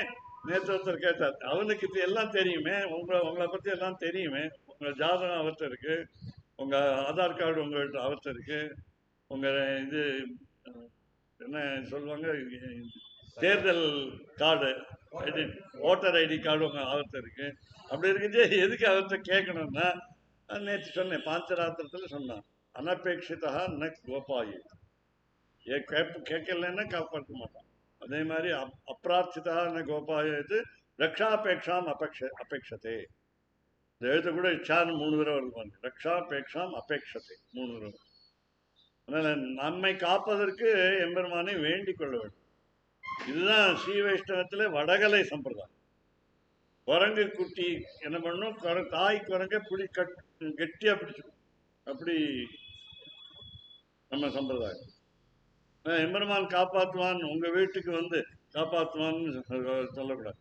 நேற்று ஒருத்தர் கேட்டார், அவனுக்கு எல்லாம் தெரியுமே, உங்களை பத்தி எல்லாம் தெரியுமே, உங்க ஜாதகம் அவர்கிட்ட இருக்கு, உங்க ஆதார் கார்டு உங்கள்கிட்ட அவர்கிட்ட இருக்கு, உங்க இது என்ன சொல்லுவாங்க, தேர்தல் கார்டு, ஓட்டர் ஐடி கார்டு உங்க அவர்கிட்ட இருக்கு. அப்படி இருக்குது, எதுக்கு அவர்கிட்ட கேட்கணும்னா, நேற்று சொன்னேன், பாஞ்சராத்திரத்துல சொன்னான், அனபேட்சிதா ந கோபாயி, கேட்கலன்னா காப்பாற்ற மாட்டான். அதே மாதிரி அப்பிரார்த்திதா ந கோபாயது ரக்ஷாபேக்ஷாம் அபேட்சதே. இந்த எழுத்து கூட இச்சான்னு 3 தடவை வருவாங்க, ரக்ஷாபேக்ஷாம் அபேட்சதே 3 தடவை. அதனால நம்மை காப்பதற்கு எம்பெருமானை வேண்டிக் கொள்ள வேண்டும். இதுதான் ஸ்ரீ வைஷ்ணவத்துல வடகலை சம்பிரதாயம். குரங்கு குட்டி என்ன பண்ணும், தாய் குரங்க கெட்டியா பிடிச்சிடும், அப்படி நம்ம சம்பிரதாயம். எம்பெருமான் காப்பாற்றுவான், உங்க வீட்டுக்கு வந்து காப்பாற்றுவான்னு சொல்லக்கூடாது.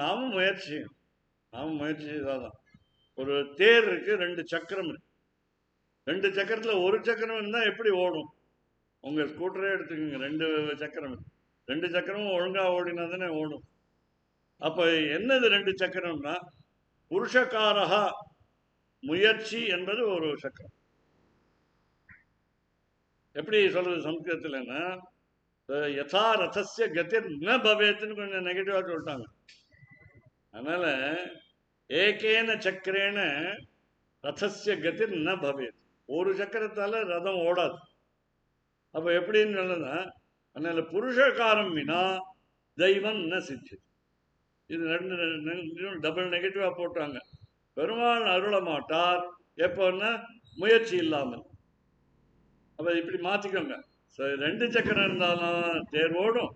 நாமும் முயற்சி செய்தாதான். ஒரு தேர் இருக்கு, 2 சக்கரம் இருக்கு. 2 சக்கரத்துல ஒரு சக்கரம் இருந்தா எப்படி ஓடும்? உங்க ஸ்கூட்டரே எடுத்துக்கோங்க, 2 சக்கரம் இருக்கு. 2 சக்கரமும் ஒழுங்கா ஓடினா தானே ஓடும். அப்ப என்னது 2 சக்கரம்னா, புருஷகாரகா முயற்சி என்பது ஒரு சக்கரம். எப்படி சொல்றது சம்ஸ்கிருதத்துலன்னா, யதா ரதஸ்ய கதிர் ந பவேத்துன்னு கொஞ்சம் நெகட்டிவா சொல்லிட்டாங்க. அதனால ஏகேன சக்கரேன ரதஸ்ய கதிர் ந பவேத், ஒரு சக்கரத்தால ரதம் ஓடாது. அப்ப எப்படின்னு சொல்லுன்னா, அதனால புருஷகாரம் வினா தெய்வம் ந சித்தி. இது ரெண்டு டபுள் நெகட்டிவா போட்டாங்க. பெருமாள் அருள மாட்டார் எப்போன்னா முயற்சி இல்லாமல். அப்ப இப்படி மாத்திக்கோங்க. ரெண்டு சக்கரம் இருந்தாலும் தேர் ஓடும்.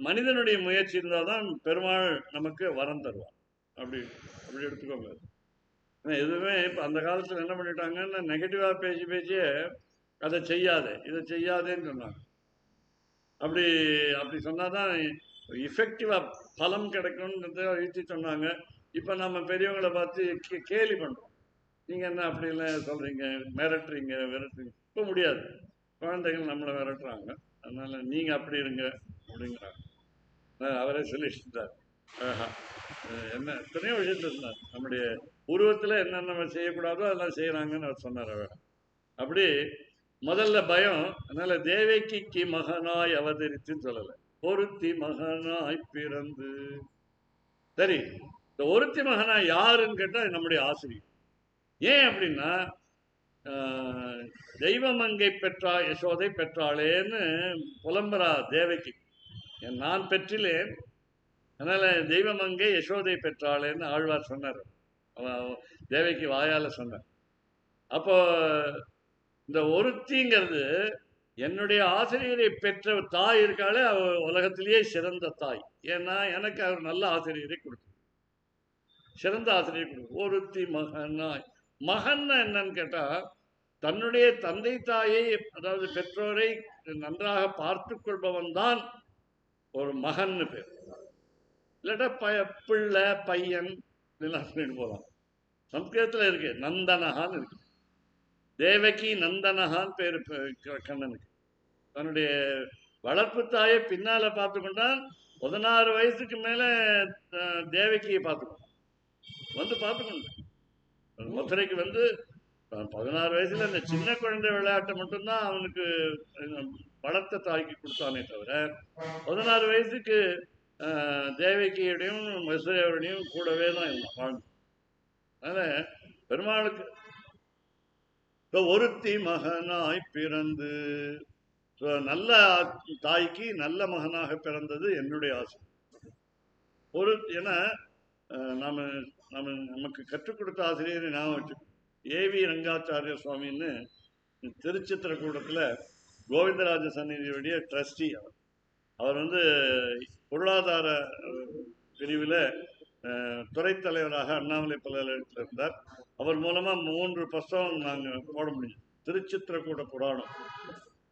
மனிதனுடைய முயற்சி இருந்தால்தான் பெருமாள் நமக்கு வரம் தருவார். அப்படி அப்படி எடுத்துக்கோங்க. எதுவுமே இப்போ அந்த காலத்தில் என்ன பண்ணிட்டாங்கன்னா, நெகட்டிவா பேசி பேசியே அதை செய்யாதே இதை செய்யாதேன்னு சொன்னாங்க. அப்படி அப்படி சொன்னாதான் இஃபெக்டிவா பலம் கிடைக்கும்ன்றத எழுதி சொன்னாங்க. இப்போ நம்ம பெரியவங்களை பார்த்து கேலி பண்றோம். நீங்க என்ன அப்படி இல்லை சொல்றீங்க, மிரட்டுறீங்க விரட்டுறீங்க. இப்போ முடியாது, குழந்தைகள் நம்மளை விரட்டுறாங்க. அதனால நீங்க அப்படி இருங்க அப்படிங்கிறாங்க. அவரே சொல்லிட்டார். என்ன எத்தனையோ விஷயத்துல இருந்தார். நம்முடைய உருவத்துல என்னென்ன செய்யக்கூடாதோ அதெல்லாம் செய்யறாங்கன்னு அவர் சொன்னார். அவர் அப்படி முதல்ல பயம். அதனால தேவகிக்கு மகனாய் அவதரித்துன்னு சொல்லலை, ஒருத்தி மகனாய் பிறந்து. சரி, இந்த ஒருத்தி மகனாய் யாருன்னு கேட்டா நம்முடைய ஆசிரியர். ஏன் அப்படின்னா, தெய்வமங்கை பெற்றா யசோதை பெற்றாளேன்னு புலம்பரா தேவகி. நான் பெற்றிலேன், அதனால தெய்வமங்கை யசோதை பெற்றாளேன்னு ஆழ்வார் சொன்னார். தேவகி வாயால சொன்னார். அப்போ இந்த ஒருத்திங்கிறது என்னுடைய ஆசிரியரை பெற்ற தாய் இருக்காளே, அவ உலகத்திலேயே சிறந்த தாய். ஏன்னா எனக்கு அவர் நல்ல ஆசிரியரை கொடுத்து, சிறந்த ஆசிரியரை கொடுத்து. ஒருத்தி மகனாய். மகன் என்னன்னு கேட்டா, தன்னுடைய தந்தை தாயை, அதாவது பெற்றோரை நன்றாக பார்த்து கொள்பவன் தான் ஒரு மகன் பேர். இல்லாட்டா பிள்ளை பையன் இதெல்லாம் போகலாம். சம்ஸ்கிருதத்தில் இருக்கு, நந்தனகான்னு இருக்கு. தேவகி நந்தனகான் பேரு கண்ணனுக்கு. தன்னுடைய வளர்ப்பு தாயை பின்னால பார்த்து கொண்டான். 16 வயசுக்கு மேல தேவகியை பார்த்துக்கணும், வந்து பார்த்துக்கணும். மதுரைக்கு வந்து 16 வயசுல இந்த சின்ன குழந்தை விளையாட்டை மட்டும்தான் அவனுக்கு வளர்த்த தாய்க்கு கொடுத்தானே தவிர, 16 வயசுக்கு தேவகியோடையும் மதுரையோடையும் கூடவே தான் இருந்தான், வாழ்ந்து. அதனால பெருமாளுக்கு ஒருத்தி மகனாய் பிறந்து, நல்ல தாய்க்கு நல்ல மகனாக பிறந்தது என்னுடைய ஆசை. ஒரு ஏன்னா நமக்கு கற்றுக் கொடுத்த ஆசிரியரை நான் வச்சு ஏவி ரங்காச்சாரிய சுவாமின்னு திருச்சித்திரக்கூடத்தில் கோவிந்தராஜ சந்நிதியுடைய ட்ரஸ்டி. அவர் வந்து பொருளாதார பிரிவில் துறைத் தலைவராக அண்ணாமலை பல்கலைக்கழகத்தில் இருந்தார். அவர் மூலமா 3 புஸ்தகம் நாங்கள் போட முடியும். திருச்சித்திரக்கூட புராணம்,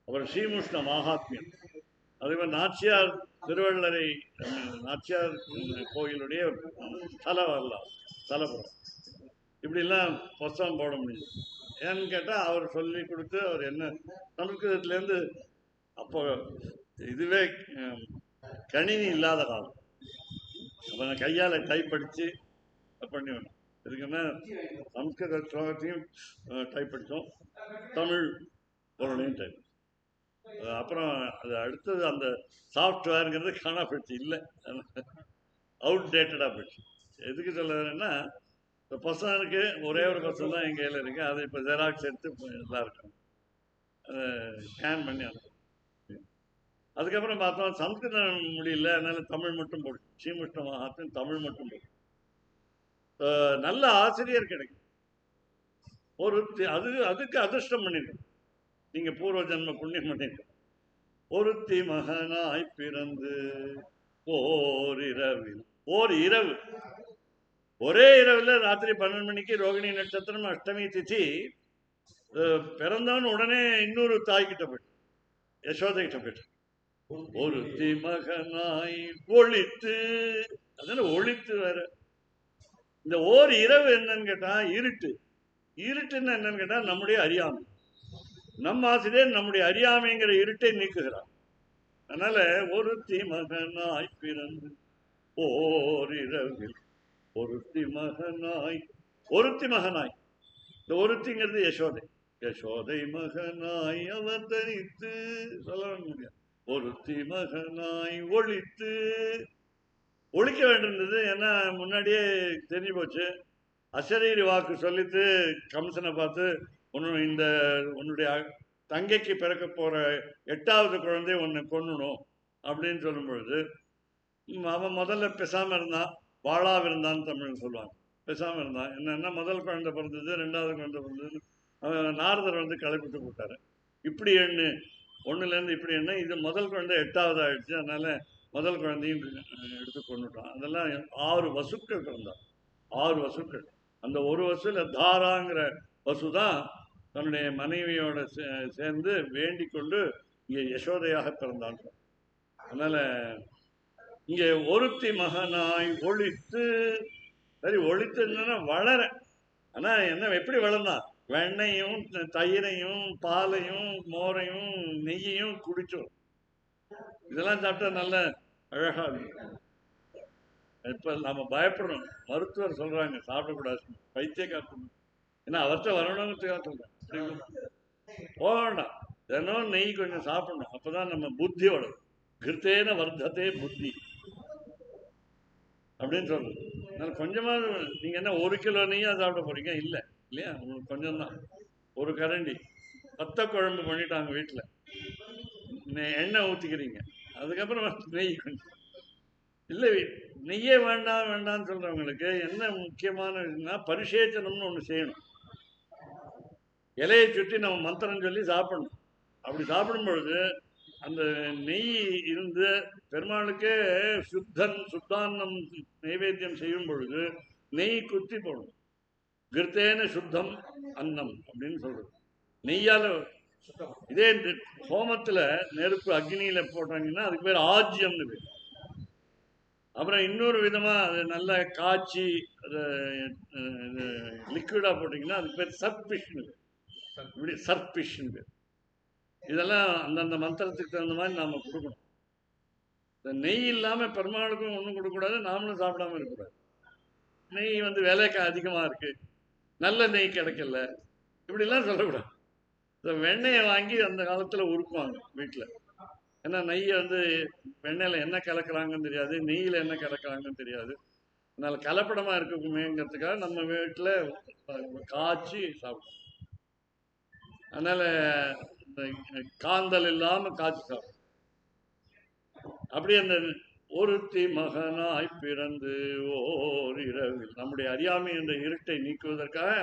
அவர் ஸ்ரீமுஷ்ண மகாத்மியம், அதே நாச்சியார் திருவள்ளரை நாச்சியார் கோயிலுடைய ஸ்தல வரலாறு, ஸ்தலபுரம், இப்படிலாம் புஸ்தகம் போட முடியும். ஏன்னு கேட்டால் அவர் சொல்லி கொடுத்து, அவர் என்ன சமஸ்கிருதத்துலேருந்து, அப்போ இதுவே கணினி இல்லாத காலம். அப்போ நான் கையால் டைப் அடித்து பண்ணி வேணும். இதுக்குன்னா சம்ஸ்கிருத ஸ்லோகத்தையும் டைப் அடித்தோம், தமிழ் பொருளையும் டைப். அப்புறம் அது அடுத்தது அந்த சாஃப்ட்வேருங்கிறது காணாப்பயிற்சி இல்லை, அவுட் டேட்டடாக போயிடுச்சு. எதுக்கு சொல்லுறேன்னா, இப்போ புஸ்தகம் இருக்கு, ஒரே ஒரு புஸ்தகம் தான் எங்கள் கையில் இருக்கு. அதை இப்போ ஜெராக்ஸ் எடுத்து எல்லாம் இருக்கும், ஸ்கேன் பண்ணி அனுப்பும். அதுக்கப்புறம் பார்த்தோம் சம்ஸ்கிருதம் முடியல, அதனால தமிழ் மட்டும் போடும். ஸ்ரீமுஷ்ண மகாத்மியம் தமிழ் மட்டும் போடும். நல்ல ஆசிரியர் கிடைக்கும். ஒரு அதுக்கு அதிர்ஷ்டம் பண்ணிருக்கணும், நீங்க பூர்வ ஜன்ம புண்ணியம் பண்ணிருக்கணும். ஒருத்தி மகனாய் பிறந்து ஓர் இரவில், ஓர் இரவு, ஒரே இரவுல ராத்திரி 12 மணிக்கு ரோகிணி நட்சத்திரம் அஷ்டமி திதி, பிறந்தவன் உடனே இன்னொரு தாய்கிட்ட போயிட்டு, யசோதை கிட்ட போயிட்டு, ஒருத்தி மகனாய் ஒழித்து. அதனால ஒழித்து வேற. இந்த ஓர் இரவு என்னன்னு கேட்டா இருட்டு. இருட்டுன்னு என்னன்னு கேட்டா நம்முடைய அறியாமை. நம் ஆசிரியர் நம்முடைய அறியாமைங்கிற இருட்டை நீக்குகிறார். அதனால ஒருத்தி மகனாய் பிறந்து ஓர் இரவில், ஒருத்தி மகனாய், ஒருத்தி மகனாய். இந்த ஒருத்திங்கிறது யசோதை. யசோதை மகனாய் அவதரித்து சொல்ல முடியாது. ஒருத்தி மகனாய் ஒழித்து ஒழிக்க வேண்டியிருந்தது. ஏன்னா முன்னாடியே தெரிஞ்சு போச்சு. அசரீரி வாக்கு சொல்லித்து கம்சனை பார்த்து இந்த உன்னுடைய தங்கைக்கு பிறக்க போற 8வது குழந்தை உன்னை கொன்னணும் அப்படின்னு சொல்லும் பொழுது அவன் முதல்ல பெசாம இருந்தான். வாழாவிருந்தான்னு தமிழ் சொல்லுவாங்க. பெசாம இருந்தான். என்னன்னா முதல் குழந்தை பிறந்தது, 2வது குழந்தை பிறந்தது. அவன் நாரதர் வந்து கிளப்பிட்டு போட்டாரு. இப்படி எண்ணு, 1லேருந்து இப்படி எண்ணு. இது முதல் குழந்தை 8வது ஆயிடுச்சு. அதனால முதல் குழந்தையும் எடுத்து கொண்டுட்டான். அதெல்லாம் 6 வசுக்கள் பிறந்தார். 6 வசுக்கள். அந்த ஒரு வசுல தாராங்கிற வசு தான் தன்னுடைய மனைவியோட சேர்ந்து வேண்டிக் கொண்டு இங்கே யசோதையாக பிறந்தான். அதனால இங்கே ஒருத்தி மகனாய் ஒழித்து, சரி ஒழித்து என்னன்னா வளர. ஆனா என்ன எப்படி வளர்ந்தான்? வெண்ணையும் தயிரையும் பாலையும் மோரையும் நெய்யையும் குடிச்சோம். இதெல்லாம் சாப்பிட்டா நல்ல அழகா இருக்கும். இப்ப நம்ம பயப்படுறோம். மருத்துவர் சொல்றாங்க சாப்பிடக்கூடாது, பைத்தியக்காரணும். ஏன்னா அவர்கிட்ட வரணுங்கிறதுக்காக சொல்றேன். போக வேண்டாம், தினம் நெய் கொஞ்சம் சாப்பிடணும். அப்பதான் நம்ம புத்தி வளரும். கிருத்தேன வர்த்ததே புத்தி அப்படின்னு சொல்றது. அதனால கொஞ்சமாவது நீங்க என்ன 1 கிலோ நெய்யா சாப்பிட போறீங்க? இல்லை இல்லையா, உங்களுக்கு கொஞ்சம் தான். ஒரு கரண்டி பத்த குழம்பு பண்ணிட்டாங்க வீட்டுல, எண்ணெய் ஊத்திக்கிறீங்க, அதுக்கப்புறம் நெய் கொஞ்சம். இல்லை நெய்யே வேண்டாம் வேண்டாம்னு சொல்றவங்களுக்கு என்ன முக்கியமான பரிசேச்சனம்னு ஒண்ணு செய்யணும். இலையை சுற்றி நம்ம மந்திரம் சொல்லி சாப்பிடணும். அப்படி சாப்பிடும் பொழுது அந்த நெய் இருந்து பெருமாளுக்கே சுத்தான்னம் நைவேத்தியம் செய்யும் பொழுது நெய் குத்தி போடணும். கிருத்தேன சுத்தம் அன்னம் அப்படின்னு சொல்றது. நெய்யால இதே ஹோமத்துல நெருப்பு அக்னியில போட்டாங்கன்னா அதுக்கு பேர் ஆஜ்யம்னு பேர். அப்புறம் இன்னொரு விதமா அது நல்லா காய்ச்சி அதை லிக்விடா போட்டீங்கன்னா அதுக்கு பேர் சர்பிஷ்னு பேர். இப்படி சர்பிஷ்னு பேர். இதெல்லாம் அந்தந்த மந்திரத்துக்கு தகுந்த மாதிரி நாம கொடுக்கணும். இந்த நெய் இல்லாம பெருமாளுக்கும் ஒன்றும் கொடுக்கக்கூடாது, நாமளும் சாப்பிடாம இருக்கக்கூடாது. நெய் வந்து விலைக்கு அதிகமா இருக்கு, நல்ல நெய் கிடைக்கல, இப்படிலாம் சொல்லக்கூடாது. இந்த வெண்ணெயை வாங்கி அந்த காலத்துல உருக்குவாங்க வீட்டுல. ஏன்னா நெய்யை வந்து வெண்ணெயில என்ன கலக்குறாங்கன்னு தெரியாது, நெய்யில என்ன கலக்குறாங்கன்னு தெரியாது. அதனால கலப்படமா இருக்குமேங்கிறதுக்காக நம்ம வீட்டுல காய்ச்சி சாப்பிடுவோம். அதனால காந்தல் இல்லாம காய்ச்சி சாப்பிடும். அப்படி அந்த ஒருத்தி மகனாய் பிறந்து ஓர் இரவில் நம்முடைய அறியாமை என்ற இருட்டை நீக்குவதற்காக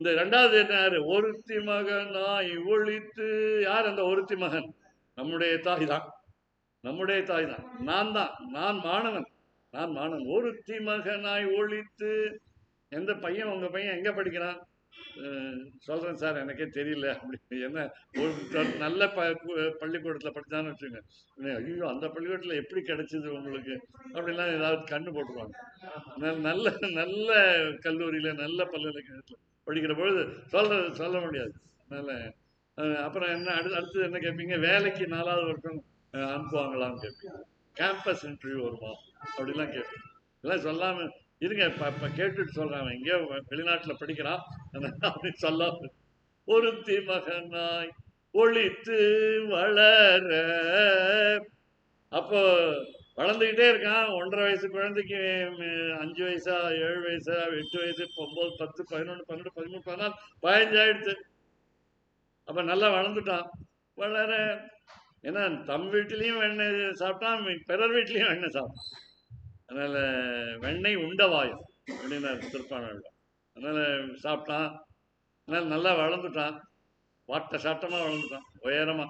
இந்த 2வது என்ன யாரு? ஒருத்தி மகனாய் ஒழித்து. யார் அந்த ஒருத்தி மகன்? நம்முடைய தாய் தான். நம்முடைய தாய் தான். நான் மாணவன். ஒருத்தி மகனாய் ஒழித்து. எந்த பையன்? உங்க பையன் எங்க படிக்கிறான்? சொல்றேன் சார், எனக்கே தெரியல. அப்படி என்ன ஒரு நல்ல பள்ளிக்கூடத்துல படிச்சான்னு வச்சுங்க. ஐயோ அந்த பள்ளிக்கூடத்துல எப்படி கிடைச்சது உங்களுக்கு அப்படின்லாம் ஏதாவது கண்ணு போட்டுருவாங்க. நல்ல நல்ல கல்லூரியில நல்ல பல்கலைக்கழகத்துல படிக்கிற பொழுது சொல்ல முடியாது. அதனால அப்புறம் என்ன அடுத்தது என்ன கேட்பீங்க? வேலைக்கு 4வது வருஷம் அனுப்புவாங்களான்னு கேட்பீங்க. கேம்பஸ் இன்டர்வியூ வருமா அப்படிலாம் கேட்பீங்க. இதெல்லாம் சொல்லாம இருங்க, இப்ப கேட்டுட்டு சொல்றாங்க. எங்கேயோ வெளிநாட்டுல படிக்கிறான் அப்படின்னு சொல்லாம. ஒருத்தி மகனாய் ஒழித்து வளர. அப்போ வளர்ந்துகிட்டே இருக்கான். 1.5 வயசு குழந்தைக்கு 5 வயசா 7 வயசா 8 வயசு 9 10 11 12 13 14 15 ஆயிடுச்சு. அப்ப நல்லா வளர்ந்துட்டான். வளர ஏன்னா தம் வீட்டிலையும் வெண்ணெய் சாப்பிட்டான், பிறர் வீட்லையும் வெண்ணெய் சாப்பிட்டான். அதனால வெண்ணெய் உண்டவாயம் அப்படின்னா திருப்பாணம். அதனால சாப்பிட்டான். அதனால நல்லா வளர்ந்துட்டான். வாட்ட சாட்டமா வளர்ந்துட்டான், உயரமா.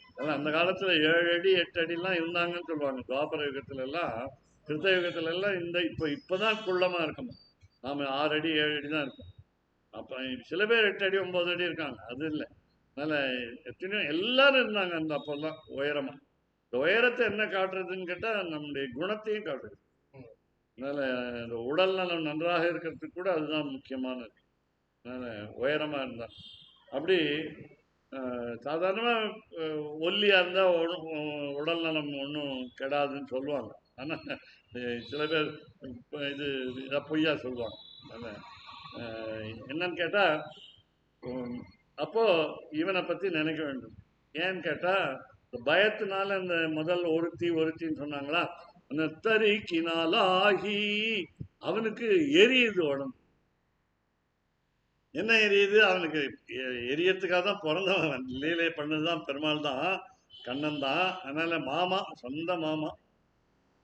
அதெல்லாம் அந்த காலத்துல 7 அடி 8 அடிலாம் இருந்தாங்கன்னு சொல்லுவாங்க. துவாபர யுகத்துல எல்லாம், கிருத்த யுகத்துல எல்லாம் இப்பதான் குள்ளமா இருக்கணும். நாம 6 அடி 7 அடி தான் இருக்கும். அப்ப சில பேர் 8 அடி 9 அடி இருக்காங்க, அது இல்லை. அதனால எத்தனையோ எல்லாரும் இருந்தாங்க அந்த அப்பெல்லாம் உயரமா. இந்த உயரத்தை என்ன காட்டுறதுன்னு கேட்டா நம்முடைய குணத்தையும் காட்டுறது. அதனால இந்த உடல் நலம் நன்றாக இருக்கிறதுக்கு கூட அதுதான் முக்கியமானது. அதனால உயரமா இருந்தா. அப்படி சாதாரணமா ஒல்லியா இருந்தா உடல் நலம் ஒன்றும் கெடாதுன்னு சொல்லுவாங்க. ஆனா சில பேர் இது பொய்யா சொல்லுவாங்க. என்னன்னு கேட்டா அப்போ இவனை பத்தி நினைக்க வேண்டும். ஏன்னு கேட்டா பயத்தினால அந்த முதல் ஒருத்தின்னு சொன்னாங்களா, அந்த தரிக்கினாலாகி அவனுக்கு எரியுது உடம்பு. என்ன எரியுது அவனுக்கு? எரியறதுக்காக தான் பிறந்தவன். லீலை பண்ணதுதான் பெருமாள் தான், கண்ணன் தான். அதனால மாமா, சொந்த மாமா.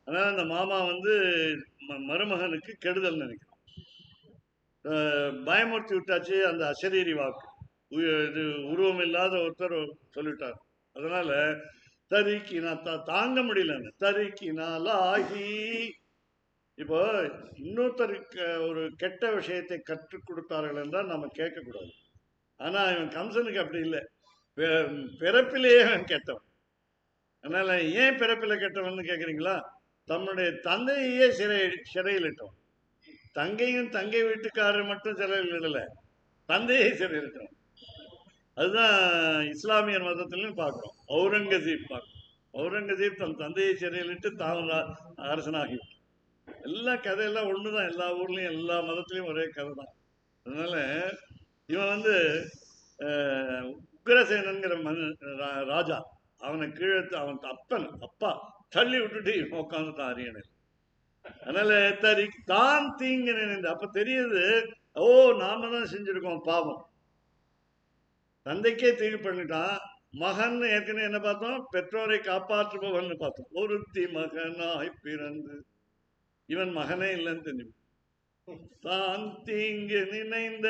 அதனால அந்த மாமா வந்து மருமகனுக்கு கெடுதல் நினைக்கிறான். பயமுறுத்தி விட்டாச்சு. அந்த அசரீரி வாக்கு, இது உருவம் இல்லாத ஒருத்தர் சொல்லிட்டார். அதனால தரிக்கினா தாங்க முடியல. தரிக்கினாலாகி இப்போ இன்னொருத்தருக்கு ஒரு கெட்ட விஷயத்தை கற்றுக் கொடுத்தார்கள் என்றால் நம்ம கேட்கக்கூடாது. ஆனா இவன் கம்சனுக்கு அப்படி இல்லை. பிறப்பிலேயே அவன் கெட்டவன். அதனால ஏன் பிறப்பில கெட்டவன் கேட்குறீங்களா? தன்னுடைய தந்தையே சிறையில் இட்டவன். தங்கையும் தங்கை வீட்டுக்காரர் மட்டும் சிறையில் இடல, தந்தையை சிறையில் இட்டவன். அதுதான் இஸ்லாமியர் மதத்திலும் பார்க்கிறோம். அவுரங்கசீப் பார்க்கிறோம். அவுரங்கசீப் தன் தந்தையை சிறையிலிட்டு தான் அரசனாகி. எல்லா கதையெல்லாம் ஒண்ணுதான். எல்லா ஊர்லயும் எல்லா மதத்திலையும் ஒரே கதை தான். அதனால இவன் வந்து உக்ரசேனங்கிற ராஜா, அவனை கீழே அவன் அப்பா தள்ளி விட்டுட்டு உட்காந்துட்டான் அரியணை. அதனால தான் தீங்கு நினைந்து அப்ப தெரியுது, ஓ நாம தான் செஞ்சிருக்கோம் பாவம். தந்தைக்கே தீங்கு பண்ணிட்டான். மகன் ஏற்கனவே என்ன பார்த்தோம்? பெற்றோரை காப்பாற்றுபவன் பார்த்தோம். ஒருத்தி மகனாய் பிறந்து, இவன் மகனே இல்லைன்னு தெரியும். தான் தீங்கு நினைந்த,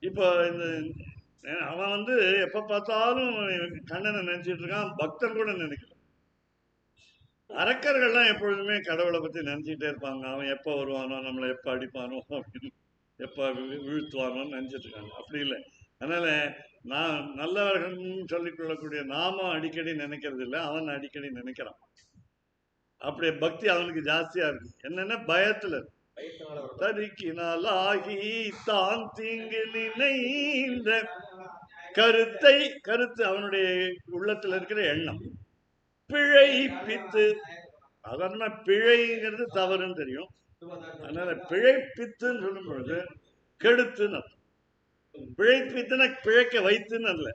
இப்போ இந்த அவன் வந்து எப்ப பார்த்தாலும் கண்ணனை நினைச்சிட்டு இருக்கான். பக்தன் கூட நினைக்கல. அரக்கர்கள்லாம் எப்பொழுதுமே கடவுளை பத்தி நினைச்சிட்டே இருப்பாங்க. அவன் எப்ப வருவானோ, நம்மளை எப்ப அடிப்பானோ அப்படின்னு, எப்ப வீழ்த்துவானோன்னு நினைச்சிட்டு இருக்காங்க. அப்படி இல்லை. அதனால நான் நல்லவர்கள் சொல்லிக் கொள்ளக்கூடிய நாம அடிக்கடி நினைக்கிறது இல்லை, அவன் அடிக்கடி நினைக்கிறான். அப்படி பக்தி அவனுக்கு ஜாஸ்தியா இருக்கு. என்னன்னா பயத்துல தரிக்கினாலாகி தான் தீங்கு நினைந்த கருத்து அவனுடைய உள்ளத்துல இருக்கிற எண்ணம் பிழைப்பித்து. சாதாரண பிழைங்கிறது தவறுன்னு தெரியும். அதனால பிழைப்பித்துன்னு சொல்லும் பொழுது கெடுத்துன்னு அர்த்தம். பிழைப்பித்தன பிழைக்க வைத்துன்னு அல்ல.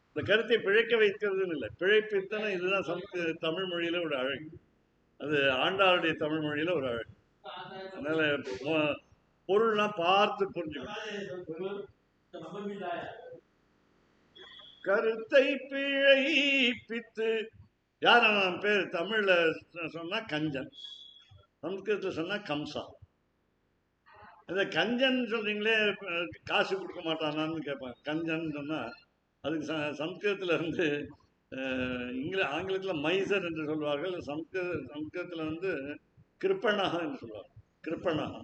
இந்த கருத்தை பிழைக்க வைக்கிறதுன்னு இல்லை, பிழைப்பித்தன. இதுதான் தமிழ் மொழியில ஒரு அழகு. அது ஆண்டாளுடைய தமிழ் மொழியில ஒரு அழகு. அதனால பொருள்லாம் பார்த்து புரிஞ்சுக்கணும். கருத்தை பிழைப்பித்து. யார் அவன் பேர்? தமிழ்ல சொன்னா கஞ்சன், சம்ஸ்கிருதத்துல சொன்னா கம்சா. இந்த கஞ்சன் சொல்றீங்களே, காசு கொடுக்க மாட்டானான்னு கேட்பாங்க. கஞ்சன் சொன்னா அதுக்கு சம்ஸ்கிருதத்துல வந்து ஆங்கிலத்துல மைசர் என்று சொல்வார்கள். சம்ஸ்கிருதத்துல வந்து கிருப்பணகா என்று சொல்வார்கள். கிருப்பணகா.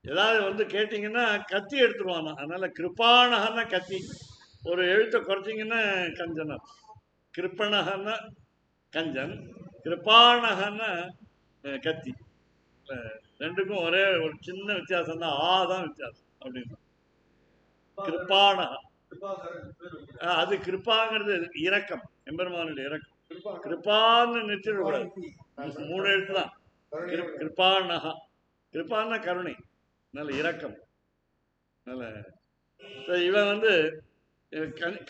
ஏதாவது வந்து கேட்டீங்கன்னா கத்தி எடுத்துருவானா. அதனால கிருப்பானகன்னா கத்தி. ஒரு எழுத்தை குறைச்சிங்கன்னா கஞ்சனா. கிருப்பணகன்னா கஞ்சன், கிருப்பானகன்னா கத்தி. ரெண்டுக்கும் ஒரே ஒரு சின்ன வித்தியாசம் தான், தான் வித்தியாசம் அப்படின்னு. கிருப்பானகா, அது கிருப்பாங்கிறது இரக்கம், எம்பெருமானுடைய இரக்கம். கிருப்பான்னு நிறுத்திடக்கூடாது, 3 எழுத்து தான். கிருப்பானகா, கிருப்பான்னா கருணை, நல்ல இரக்கம். நல்ல இவன் வந்து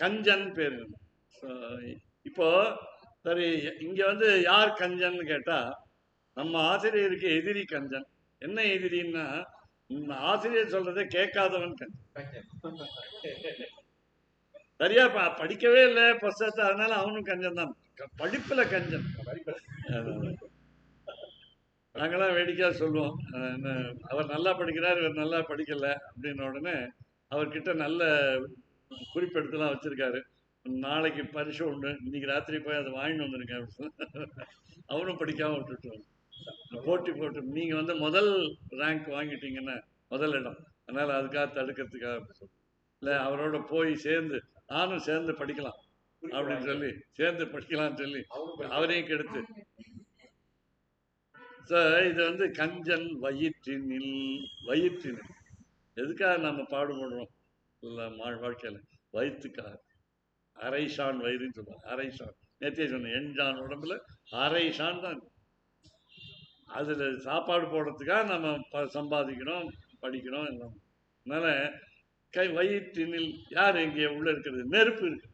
கஞ்சன் பேரு. இப்போ சரி, இங்க வந்து யார் கஞ்சன் கேட்டா, நம்ம ஆசிரியருக்கு எதிரி கஞ்சன். என்ன எதிரின்னா, ஆசிரியர் சொல்றதை கேட்காதவன் கஞ்சன். சரியா படிக்கவே இல்லை புஸ்தகத்தை, அதனால அவனும் கஞ்சன் தான். படிப்புல கஞ்சன். நாங்களாம் வேடிக்கையா சொல்லுவோம், அவர் நல்லா படிக்கிறார், இவர் நல்லா படிக்கல அப்படின்ன உடனே அவர்கிட்ட நல்ல குறிப்பெடுத்துலாம் வச்சிருக்காரு. நாளைக்கு பரிசு உண்டு, இன்னைக்கு ராத்திரி போய் அதை வாங்கிட்டு வந்திருக்கேன். அவனும் படிக்காம விட்டுட்டு போட்டு நீங்க வந்து முதல் ரேங்க் வாங்கிட்டீங்கன்னா, முதல் இடம், அதனால அதுக்காக தடுக்கிறதுக்காக இல்லை, அவரோட போய் சேர்ந்து நானும் சேர்ந்து படிக்கலாம் அப்படின்னு சொல்லி, சேர்ந்து படிக்கலாம்னு சொல்லி அவரையும் கெடுத்து. இது வந்து கஞ்சன் வயிற்றினில். எதுக்காக நம்ம பாடுபடுறோம் இல்லை வாழ்க்கையில? வயிற்றுக்காக. அரைசான் வயிறுன்னு சொல்லுவாங்க. அரைசான் நேற்றே சொன்னேன், எண்சான் உடம்புல அரைசான் தான். அதுல சாப்பாடு போடுறதுக்காக நம்ம சம்பாதிக்கணும், படிக்கணும் எல்லாம். அதனால வயிற்றினில் யார் இங்கே உள்ள இருக்கிறது? நெருப்பு இருக்கு.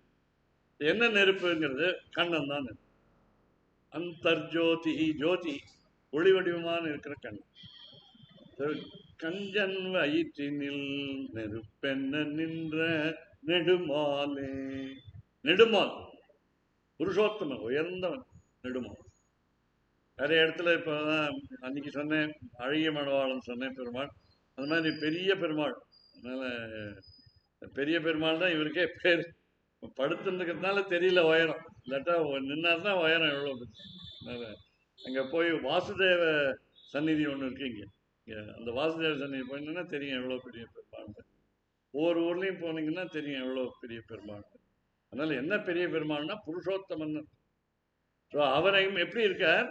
என்ன நெருப்புங்கிறது? கண்ணன் தான். அந்தர்ஜோதி, ஜோதி ஒளி வடிவமான இருக்கிற கண்ணன். கஞ்சன் வயிற்றினில் நெருப்பென்ன நின்ற நெடுமாலே. நெடுமால் புருஷோத்தமன், உயர்ந்தவன் நெடுமால். நிறைய இடத்துல இப்போ அன்னைக்கு சொன்னேன், அழகிய மணவாளன் சொன்னேன் பெருமாள். அந்த மாதிரி பெரிய பெருமாள். அதனால பெரிய பெருமாள் தான் இவருக்கே பேர். படுத்துருக்கிறதுனால தெரியல உயரம், இல்லாட்டா நின்னார்னா உயரம் எவ்வளோ. அதனால அங்கே போய் வாசுதேவ சந்நிதி ஒன்று இருக்குங்க. அந்த வாசுதேவ சந்நிதி போனீங்கன்னா தெரியும் எவ்வளோ பெரிய பெருமாள். ஒவ்வொரு ஊர்லேயும் போனீங்கன்னா தெரியும் எவ்வளோ பெரிய பெருமாள். அதனால என்ன பெரிய பெருமாள்னா புருஷோத்தமன். ஸோ அவரையும் எப்படி இருக்கார்?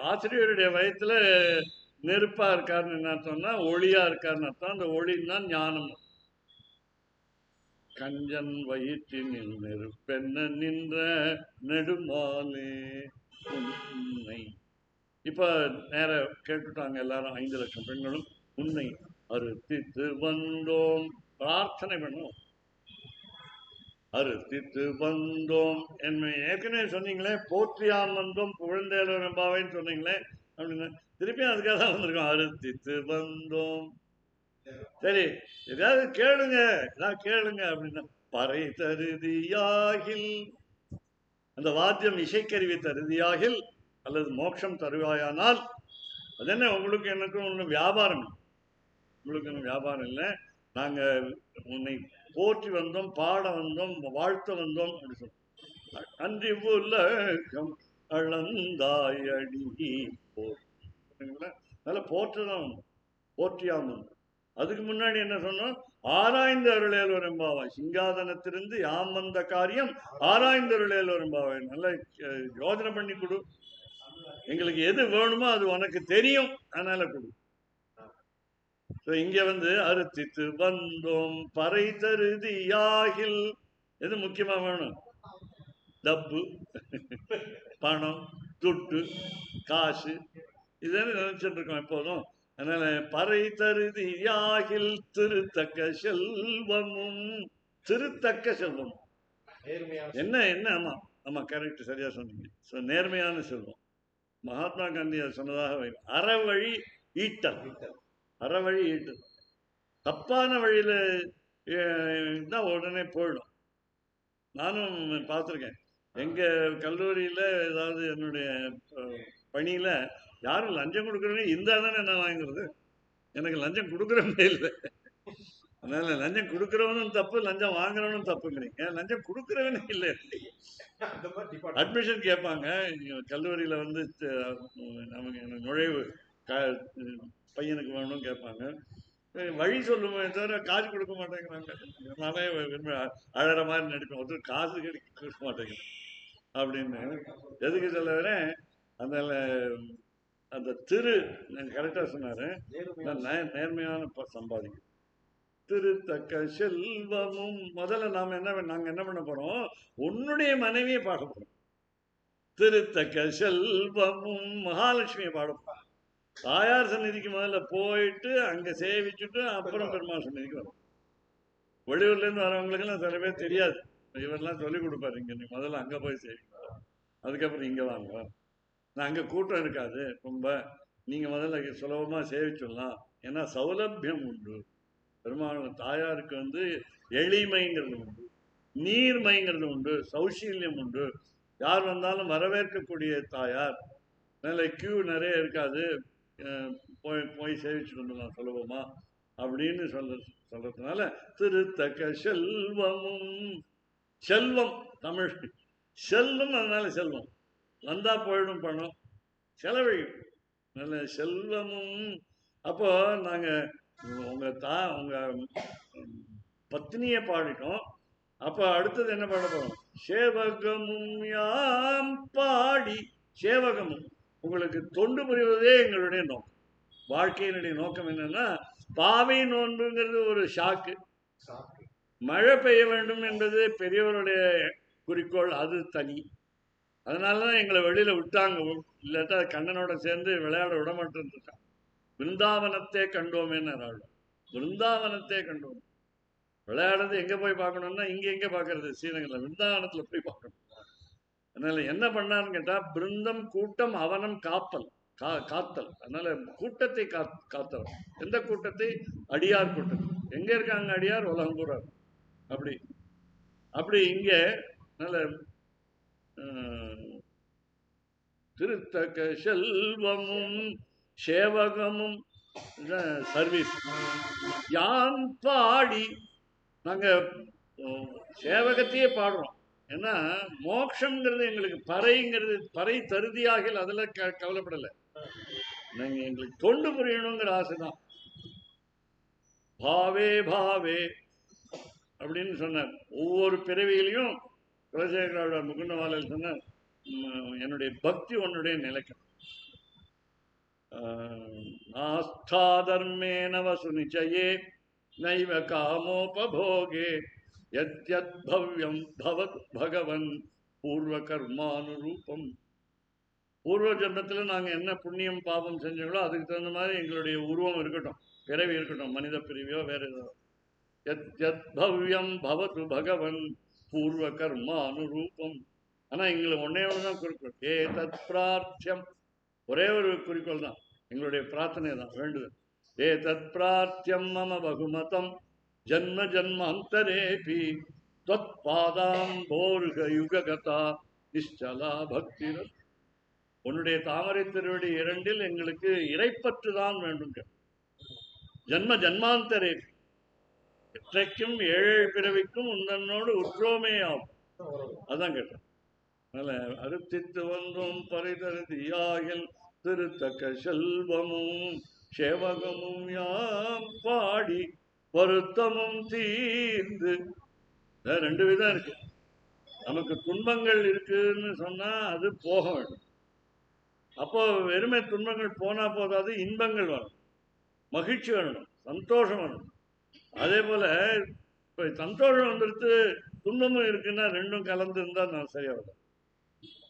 ஆசிரியருடைய வயத்துல நெருப்பா இருக்காருன்னு என்ன அர்த்தம்னா ஒளியா இருக்காருன்னு அர்த்தம். அந்த ஒளின்னா ஞானம். கஞ்சன் வயிற்றினில் நெருப்பென்ன நின்ற நெடுமாலே உன்னை. இப்ப நேர கேட்டுட்டாங்க எல்லாரும், 5 லட்சம் பெண்களும். உன்னை அறுத்தித்து வந்தோம், பிரார்த்தனை பண்ணுவோம். அறுத்தித்து வந்தோம் என்னை ஏற்கனவே சொன்னீங்களே, போற்றியாம் வந்தோம் புகழ்ந்தேலோர் எம்பாவைன்னு சொன்னீங்களே அப்படின்னு திருப்பியும் அதுக்காக தான் வந்திருக்கோம். அறுத்தித்து வந்தோம். சரி, ஏதாவது கேளுங்க, ஏதாவது கேளுங்க அப்படின்னா, பறை தருதியாகில், அந்த வாத்தியம் இசைக்கருவி தருதியாகில் அல்லது மோட்சம் தருவாயானால், அது என்ன உங்களுக்கு எனக்கும் ஒன்றும் வியாபாரம், உங்களுக்கு ஒன்றும் வியாபாரம் இல்லை. நாங்க உன்னை போற்றி வந்தோம், பாட வந்தோம், வாழ்த்த வந்தோம் அப்படி சொல்றோம். அன்றி உலகம் அளந்தாயடி போற்றுங்களா, அதனால போற்றுதான் போற்றியாம. அதுக்கு முன்னாடி என்ன சொன்னோம்? ஆராய்ந்து அருளேலோர் எம்பாவாய். சிங்காதனத்திலிருந்து யாம் வந்த காரியம் ஆராய்ந்து அருளேலோர் எம்பாவாய். நல்லா யோஜனை பண்ணி கொடு, எங்களுக்கு எது வேணுமோ அது உனக்கு தெரியும், அதனால கொடு. இங்க அறுத்தித்து வந்தோம் பறை தருதியாகில், எது முக்கியமா வேணும்? டப்பு, பணம், துட்டு, காசு, இதே நினைச்சிட்டு இருக்கோம் எப்போதும். அதனால பறை தருதியாகில் திருத்தக்க செல்வமும். திருத்தக்க செல்வம் என்ன என்ன? ஆமா ஆமா, கரெக்ட், சரியா சொன்னீங்க. நேர்மையான செல்வம். மகாத்மா காந்தி சொன்னதாக அறவழி ஈட்டல். அறவழி ஈட்டல். தப்பான வழியில தான் உடனே போயிடும். நானும் பார்த்துருக்கேன். எங்க கல்லூரியில ஏதாவது என்னுடைய பணியில யாரும் லஞ்சம் கொடுக்குறவங்க இருந்தா தானே நான் வாங்குறது. எனக்கு லஞ்சம் கொடுக்குறவனே இல்லை. அதனால லஞ்சம் கொடுக்குறவனும் தப்பு, லஞ்சம் வாங்குறவனும் தப்புங்கிறீங்க. லஞ்சம் கொடுக்குறவனே இல்லை. அட்மிஷன் கேட்பாங்க கல்லூரியில, நமக்கு நுழைவு பையனுக்கு வேணும்னு கேட்பாங்க. வழி சொல்லுமே தவிர காசு கொடுக்க மாட்டேங்கிறாங்க. நானே விரும்ப அழற மாதிரி நடிப்பேன். ஒருத்தர் காசு கொடுக்க மாட்டேங்கிறேன் அப்படின்னு. எதுக்கு சொல்ல வரேன்? அதனால அந்த கரெக்டா சொன்னாரு, நேர்மையான சம்பாதிக்கும். திருத்தக்க செல்வமும். முதல்ல நாங்க என்ன பண்ண போறோம்? உன்னுடைய மனைவியை பாட போறோம். திருத்தக்க செல்வமும் மகாலட்சுமியை பாடப்போம். தாயார் சந்நிதிக்கு முதல்ல போயிட்டு அங்க சேவிச்சுட்டு அப்புறம் பெருமாள் சந்நிதிக்கு வரும். வெளியூர்ல இருந்து வரவங்களுக்கு எல்லாம் சில பேர் தெரியாது. இவரெல்லாம் சொல்லிக் கொடுப்பாரு, இங்க நீ முதல்ல அங்க போய் சேவிக்கலாம், அதுக்கப்புறம் இங்க வாங்க. நான் அங்க கூட்டம் இருக்காது ரொம்ப, நீங்க முதல்ல சுலபமா சேவிச்சிடலாம். ஏன்னா சௌலபியம் உண்டு. பெருமாள் தாயாருக்கு எளிமைங்கிறது உண்டு, நீர்மைங்கிறது உண்டு, சௌசீல்யம் உண்டு. யார் வந்தாலும் வரவேற்கக்கூடிய தாயார். அதனால கியூ நிறைய இருக்காது, போய் சேவிச்சுட்டு வந்துடலாம் சுலபமா அப்படின்னு சொல்றதுனால திருத்தக்க செல்வமும். செல்வம் தமிழ் செல்வம், அதனால செல்வம் வந்தா போயிடும், பணம் செலவழியும். நல்ல செல்வமும். அப்போ நாங்க உங்க பத்னியை பாடிட்டோம். அப்ப அடுத்தது என்ன பாட போறோம்? சேவகமும் யாம் பாடி. சேவகமும், உங்களுக்கு தொண்டு புரிவதே எங்களுடைய நோக்கம். வாழ்க்கையினுடைய நோக்கம் என்னன்னா, பாவை நோன்புங்கிறது ஒரு ஷாக்கு. மழை பெய்ய வேண்டும் என்பது பெரியவருடைய குறிக்கோள், அது தனி. அதனாலதான் எங்களை வெளியில விட்டாங்க. இல்லாட்டா கண்ணனோட சேர்ந்து விளையாட விட மாட்டேன்னு இருக்கான். பிருந்தாவனத்தை கண்டோமேன்னு, பிருந்தாவனத்தை கண்டோம். விளையாடுறது எங்க போய் பார்க்கணும்னா இங்க எங்க பார்க்கறது, ஸ்ரீரங்கத்தில் விருந்தாவனத்துல போய் பார்க்கணும். அதனால என்ன பண்ணான்னு கேட்டா, பிருந்தம் கூட்டம் அவனம் காப்பல், காத்தல். அதனால கூட்டத்தை காத்தல். எந்த கூட்டத்தை? அடியார் கூட்டம். எங்க இருக்காங்க அடியார்? உலகம் பூரா. அப்படி அப்படி இங்க நல்ல திருத்தக்க செல்வமும் சேவகமும் சர்வீஸ் யான் பாடி, நாங்க சேவகத்தையே பாடுறோம். ஏன்னா மோட்சம்ங்கிறது எங்களுக்கு பறைங்கிறது, பறை தருதியாகில் அதுல கவலைப்படலை. நாங்க எங்களுக்கு தொண்டு புரியணுங்கிற ஆசைதான். பாவே பாவே அப்படின்னு சொன்னார். ஒவ்வொரு பிறவியிலையும் குலசேகர முகுந்தமாலையில் சொன்னார், என்னுடைய பக்தி உன்னுடைய நிலைக்கும். ஆஸ்தா தர்மேன வசு நிச்சயே நைவ காமோபோகே யத்யத் பவ்யம் பவத் பகவன் பூர்வ கர்மானுரூபம். பூர்வ ஜன்மத்தில் நாங்கள் என்ன புண்ணியம் பாபம் செஞ்சோங்களோ அதுக்கு தகுந்த மாதிரி எங்களுடைய உருவம் இருக்கட்டும், பிறவி இருக்கட்டும், மனித பிறவியோ வேற ஏதோ. யத்யத் பவ்யம் பவது பகவன் பூர்வ கர்மானுரூபம். ஆனால் எங்களுக்கு ஒன்னே ஒன்று தான் குறிக்கோள், ஏ தத் பிரார்த்தியம். ஒரே ஒரு குறிக்கோள் தான், எங்களுடைய பிரார்த்தனை தான், வேண்டுதல். ஏ தத் பிரார்த்தியம் மம பகுமதம் ஜன்ம ஜன்மாந்தரேபி त्वत् பாதாம்போருக யுககதா நிஷ்சலா பக்தி. உன்னுடைய தாமரை திருவடி இரண்டில் எங்களுக்கு இறைப்பற்று தான் வேண்டும். ஜன்ம ஜன்மாந்தரே, எற்றைக்கும் ஏழு பிறவிக்கும் உன்னோடு உற்றோமே ஆகும். அதான் கேட்டேன். அதனால அறுத்தித்து வந்தோம் பரிதருதியாகில் திருத்தக்க செல்வமும் சேவகமும் யாம் பாடி வருத்தமும் தீர்ந்து. ரெண்டு விதம் இருக்கு. நமக்கு துன்பங்கள் இருக்குன்னு சொன்னா அது போக வேண்டும். அப்போ வெறுமை துன்பங்கள் போனா போதாது, இன்பங்கள் வரணும், மகிழ்ச்சி வரணும், சந்தோஷம் வரணும். அதே போல இப்ப சந்தோஷம் வந்துடுத்து துன்பமும் இருக்குன்னா ரெண்டும் கலந்து இருந்தா நான் சரியா வரும்.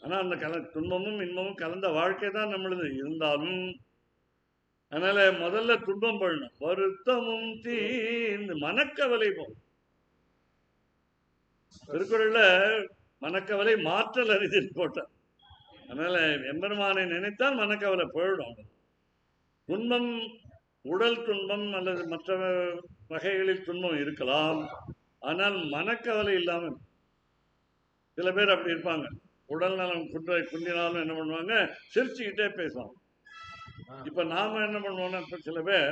ஆனா அந்த துன்பமும் இன்பமும் கலந்த வாழ்க்கை தான் நம்மளுது இருந்தாலும். அதனால முதல்ல துன்பம் படணும், வருத்தமும் தீர்ந்து மனக்கவலை போகும். திருக்குறள்ல மனக்கவலை மாற்றல் அறிதில் போட்டார். அதனால எம்பெருமானை நினைத்தால் மனக்கவலை போயிடும். துன்பம், உடல் துன்பம் அல்லது மற்ற வகைகளில் துன்பம் இருக்கலாம், ஆனால் மனக்கவலை இல்லாமல். சில பேர் அப்படி இருப்பாங்க, உடல் நலம் குன்றினாலும் என்ன பண்ணுவாங்க, சிரிச்சுக்கிட்டே பேசுவாங்க. இப்ப நாம என்ன பண்ணுவோம்னா, இப்ப சில பேர்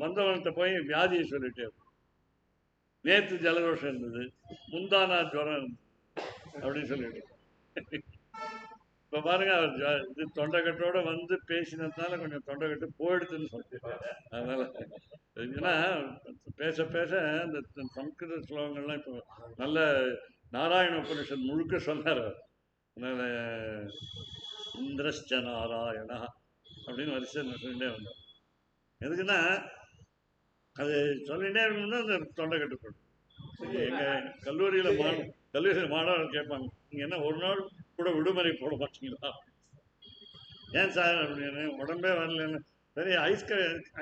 வந்தவன்கிட்ட போய் வியாதியை சொல்லிட்டே இருக்கும். நேற்று ஜலதோஷம் இருந்தது, முந்தானா ஜுரம் இருந்தது அப்படின்னு சொல்லிட்டு. இப்ப பாருங்க, அவர் இது தொண்டைக்கட்டோட வந்து பேசினதுனால கொஞ்சம் தொண்டைக்கட்டு போயிடுதுன்னு சொல்லிட்டு. அதனால ஏன்னா பேச பேச இந்த சம்ஸ்கிருத ஸ்லோகங்கள்லாம் இப்போ நல்ல நாராயண உபனிஷத் முழுக்க சொன்னார். அதனால இந்திரஸ்ட நாராயணா அப்படின்னு வரிசை சொல்லிட்டே வந்தோம். எதுக்குன்னா அது சொல்லிட்டே இருக்கணும்னா அந்த தொண்டைக்கட்டு போடும். எங்க கல்லூரியில மாணவர்கள் கேட்பாங்க, நீங்க என்ன ஒரு நாள் கூட விடுமுறை போட மாட்டீங்களா? ஏன் சார் அப்படின்னு. உடம்பே வரலன்னு. சரி,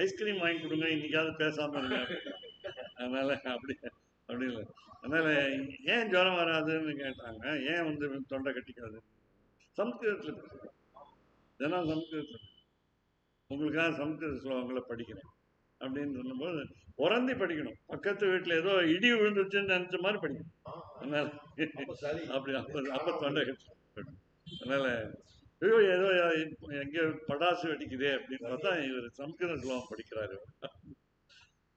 ஐஸ்கிரீம் வாங்கி கொடுங்க, இன்னைக்காவது பேசாம இருங்க. அதனால அப்படி இல்லை. அதனால ஏன் ஜுரம் வராதுன்னு கேட்டாங்க. ஏன் வந்து தொண்டை கட்டிக்காது? சம்ஸ்கிருதத்தில் பேசுகிறேன், தினம் சம்ஸ்கிருதத்தில் உங்களுக்காக சம்ஸ்கிருத ஸ்லோகங்களை படிக்கிறேன் அப்படின்னு சொன்னபோது உறந்தி படிக்கணும். பக்கத்து வீட்டில் ஏதோ இடி விழுந்துச்சுன்னு நினைச்ச மாதிரி படிக்கணும். அதனால அப்படி அப்ப தொண்டை கட்டி. அதனால ஐயோ ஏதோ எங்கேயோ படாசு வெடிக்குதே அப்படின்னு பார்த்தா இவர் சம்ஸ்கிருத ஸ்லோகம் படிக்கிறாரு.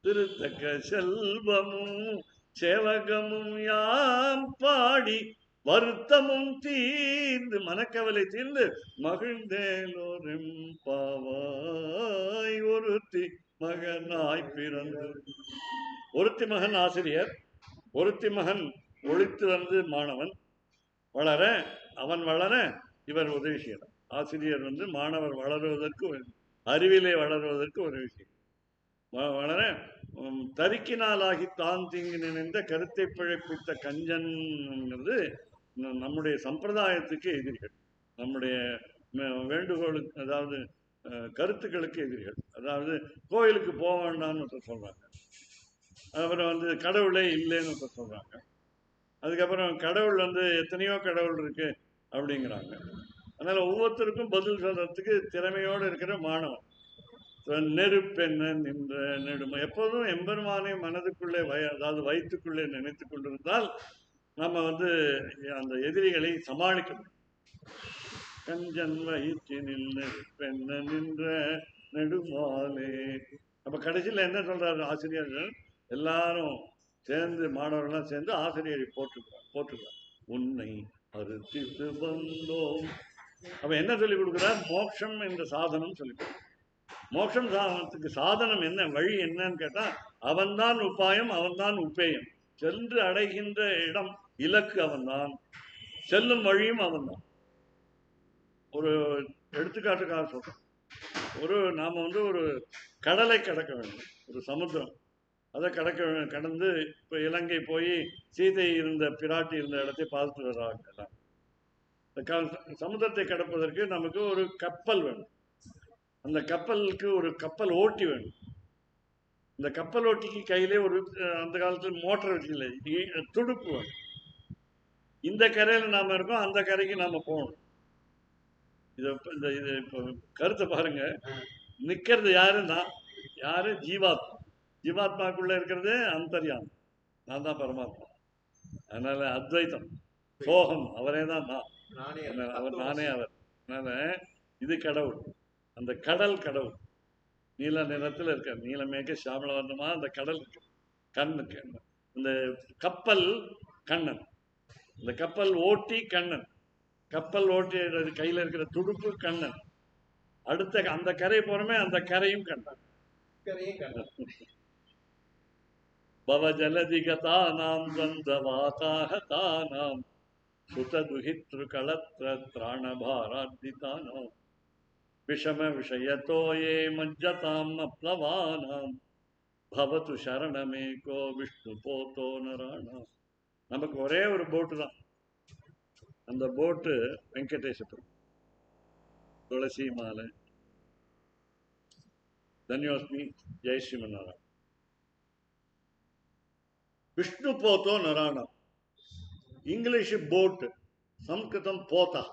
திருத்தக்க செல்வமும் சேவகமும் யாம் பாடி வருத்தமும் தீர்ந்து மனக்கவலை தீர்ந்து மகிழ்ந்தேலோரும் பாவாய் ஒருத்தி மகனாய் பிறந்து. ஒருத்தி மகன் ஆசிரியர், ஒருத்தி மகன் ஒழித்து வந்து மாணவன் வளர, அவன் வளர இவர் உதவி செய்யலாம். ஆசிரியர் வந்து மாணவர் வளருவதற்கு, அறிவிலே வளருவதற்கு உதவி செய்யும். வளர தரிக்கினாலாகி தான் தீங்கு நினைந்த கருத்தை பிழைப்பித்த கஞ்சன்ங்கிறது நம்முடைய சம்பிரதாயத்துக்கு எதிரிகள், நம்முடைய வேண்டுகோளுக்கு, அதாவது கருத்துக்களுக்கு எதிரிகள். அதாவது கோயிலுக்கு போக வேண்டாம்னு சொல்றாங்க. அப்புறம் வந்து கடவுளே இல்லைன்னு சொல்றாங்க. அதுக்கப்புறம் கடவுள் வந்து எத்தனையோ கடவுள் இருக்கு அப்படிங்கிறாங்க. அதனால ஒவ்வொருத்தருக்கும் பதில் சொல்றதுக்கு திறமையோடு இருக்கிற மாணவன். நெருப்பெண்ண நின்ற நெடுமை எப்போதும் எம்பெருமானை மனதுக்குள்ளே அதாவது வயிற்றுக்குள்ளே நினைத்து கொண்டிருந்தால் நம்ம வந்து அந்த எதிரிகளை சமாளிக்க முடியும். கஞ்சன் வயிற்றினில் நெருப்பெண்ண நின்ற நெடுமாலே. அப்ப கடைசியில் என்ன சொல்றாரு ஆசிரியர்கள் எல்லாரும் சேர்ந்து, மாணவர்கள்லாம் சேர்ந்து ஆசிரியரை போட்டுக்கிறார். உன்னை அறுத்திட்டு வந்தோம். அப்ப என்ன சொல்லி கொடுக்குறார்? மோட்சம் என்ற சாதனம் சொல்லி கொடுக்குறார். மோட்சம் சாதனத்துக்கு சாதனம் என்ன, வழி என்னன்னு கேட்டா, அவன்தான் உபாயம், அவன்தான் உபேயம். சென்று அடைகின்ற இடம் இலக்கு அவன்தான், செல்லும் வழியும் அவன்தான். ஒரு எடுத்துக்காட்டுக்காக சொல்றேன். நாம வந்து ஒரு கடலை கடக்க வேண்டும், ஒரு சமுத்திரம். அதை கடந்து இப்ப இலங்கை போய் சீதை இருந்த பிராட்டி இருந்த இடத்தை பார்த்துட்டு வர்றாங்க. சமுத்திரத்தை கடப்பதற்கு நமக்கு ஒரு கப்பல் வேணும். அந்த கப்பலுக்கு ஒரு கப்பல் ஓட்டி வேணும். இந்த கப்பல் ஓட்டிக்கு கையிலே ஒரு அந்த காலத்தில் மோட்டர் வச்சுக்கல, துடுப்பு வேணும். இந்த கரையில நாம இருக்கோம், அந்த கரைக்கு நாம போகணும். இது இப்போ கருத்தை பாருங்க. நிக்கிறது யாருன்னா, யாரு? ஜீவாத்மா. ஜீவாத்மாக்குள்ள இருக்கிறது அந்தர்யாமி, நான் தான் பரமாத்மா. அதனால அத்வைத்தம், சோகம், அவரே தான் நான், அவர் நானே அவர். அதனால இது கடவுள். அந்த கடல் கடவுள் நீல நிறத்தில் இருக்க, நீலமேக சாமல வர்ணமா அந்த கடல் இருக்கு. கண்ணுக்கு இந்த கப்பல் கண்ணன், இந்த கப்பல் ஓட்டி கண்ணன், கப்பல் ஓட்டி கையில இருக்கிற துடுப்பு கண்ணன். அடுத்த அந்த கரை போறமே, அந்த கரையும் கண்ணன். பவஜலதிகதா நாம் வந்தவாதாக தானாம் சுததுஹித்ரு களத்ர திராணபாராத்திதானாம் விஷம விஷயத்தோ ஏ மஜ்ஜதாம் அப்ளவானாம் பவத்து சரணமேகோ விஷ்ணு போத்தோ நராணாம். நமக்கு ஒரே ஒரு போட்டு தான். அந்த போட்டு வெங்கடேசபுரம், துளசி மாலை, தன்யோஸ்மி, ஜெய் ஸ்ரீமன்னாராயண். விஷ்ணு போத்தோ நராணாம். இங்கிலீஷ் போட்டு, சம்ஸ்கிருதம் போத்தா,